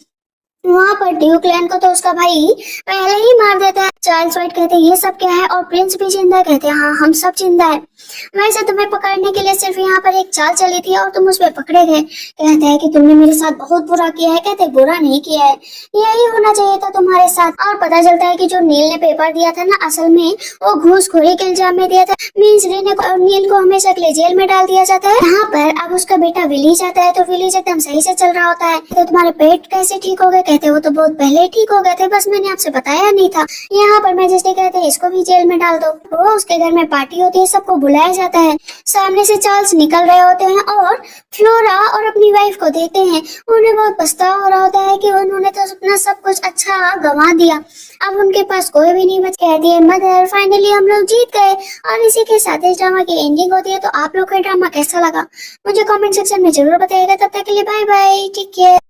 वहाँ पर ड्यूकलन को तो उसका भाई पहले ही मार देता है। चार्ल्स व्हाइट कहते हैं ये सब क्या है? और प्रिंस भी जिंदा है? कहते हैं हाँ हम सब जिंदा है। वैसे तुम्हें पकड़ने के लिए सिर्फ यहाँ पर एक चाल चली थी और तुम उसमें पकड़े गए। कहते हैं कि तुमने मेरे साथ बहुत बुरा किया है। कहते बुरा नहीं किया है, यही होना चाहिए था तुम्हारे साथ। और पता चलता है कि जो नील ने पेपर दिया था ना, असल में वो घूसखोरी के इल्जाम में दिया था। मीन्स रीने को और नील को हमेशा के लिए जेल में डाल दिया जाता है। यहाँ पर अब उसका बेटा विलीज आता है तो विलीज एकदम सही से चल रहा होता है। तो तुम्हारे पेट कैसे ठीक हो गए? कहते वो तो बहुत पहले ही ठीक हो गए थे, बस मैंने आपसे बताया नहीं था। यहाँ पर मैजेस्टी कहते हैं इसको भी जेल में डाल दो। वो उसके घर में पार्टी होती है, सबको बुलाया जाता है। सामने से चार्ल्स निकल रहे होते हैं और फ्लोरा और अपनी वाइफ को देखते हैं। उन्हें बहुत पछतावा हो रहा होता है कि उन्होंने तो अपना सब कुछ अच्छा गंवा दिया, अब उनके पास कोई भी नहीं बच। कहती है मदर फाइनली हम लोग जीत गए। और इसी के साथ इस ड्रामा की एंडिंग होती है। तो आप लोग का ड्रामा कैसा लगा मुझे कमेंट सेक्शन में जरूर बताइएगा। तब तक के लिए बाय बाय, टेक केयर।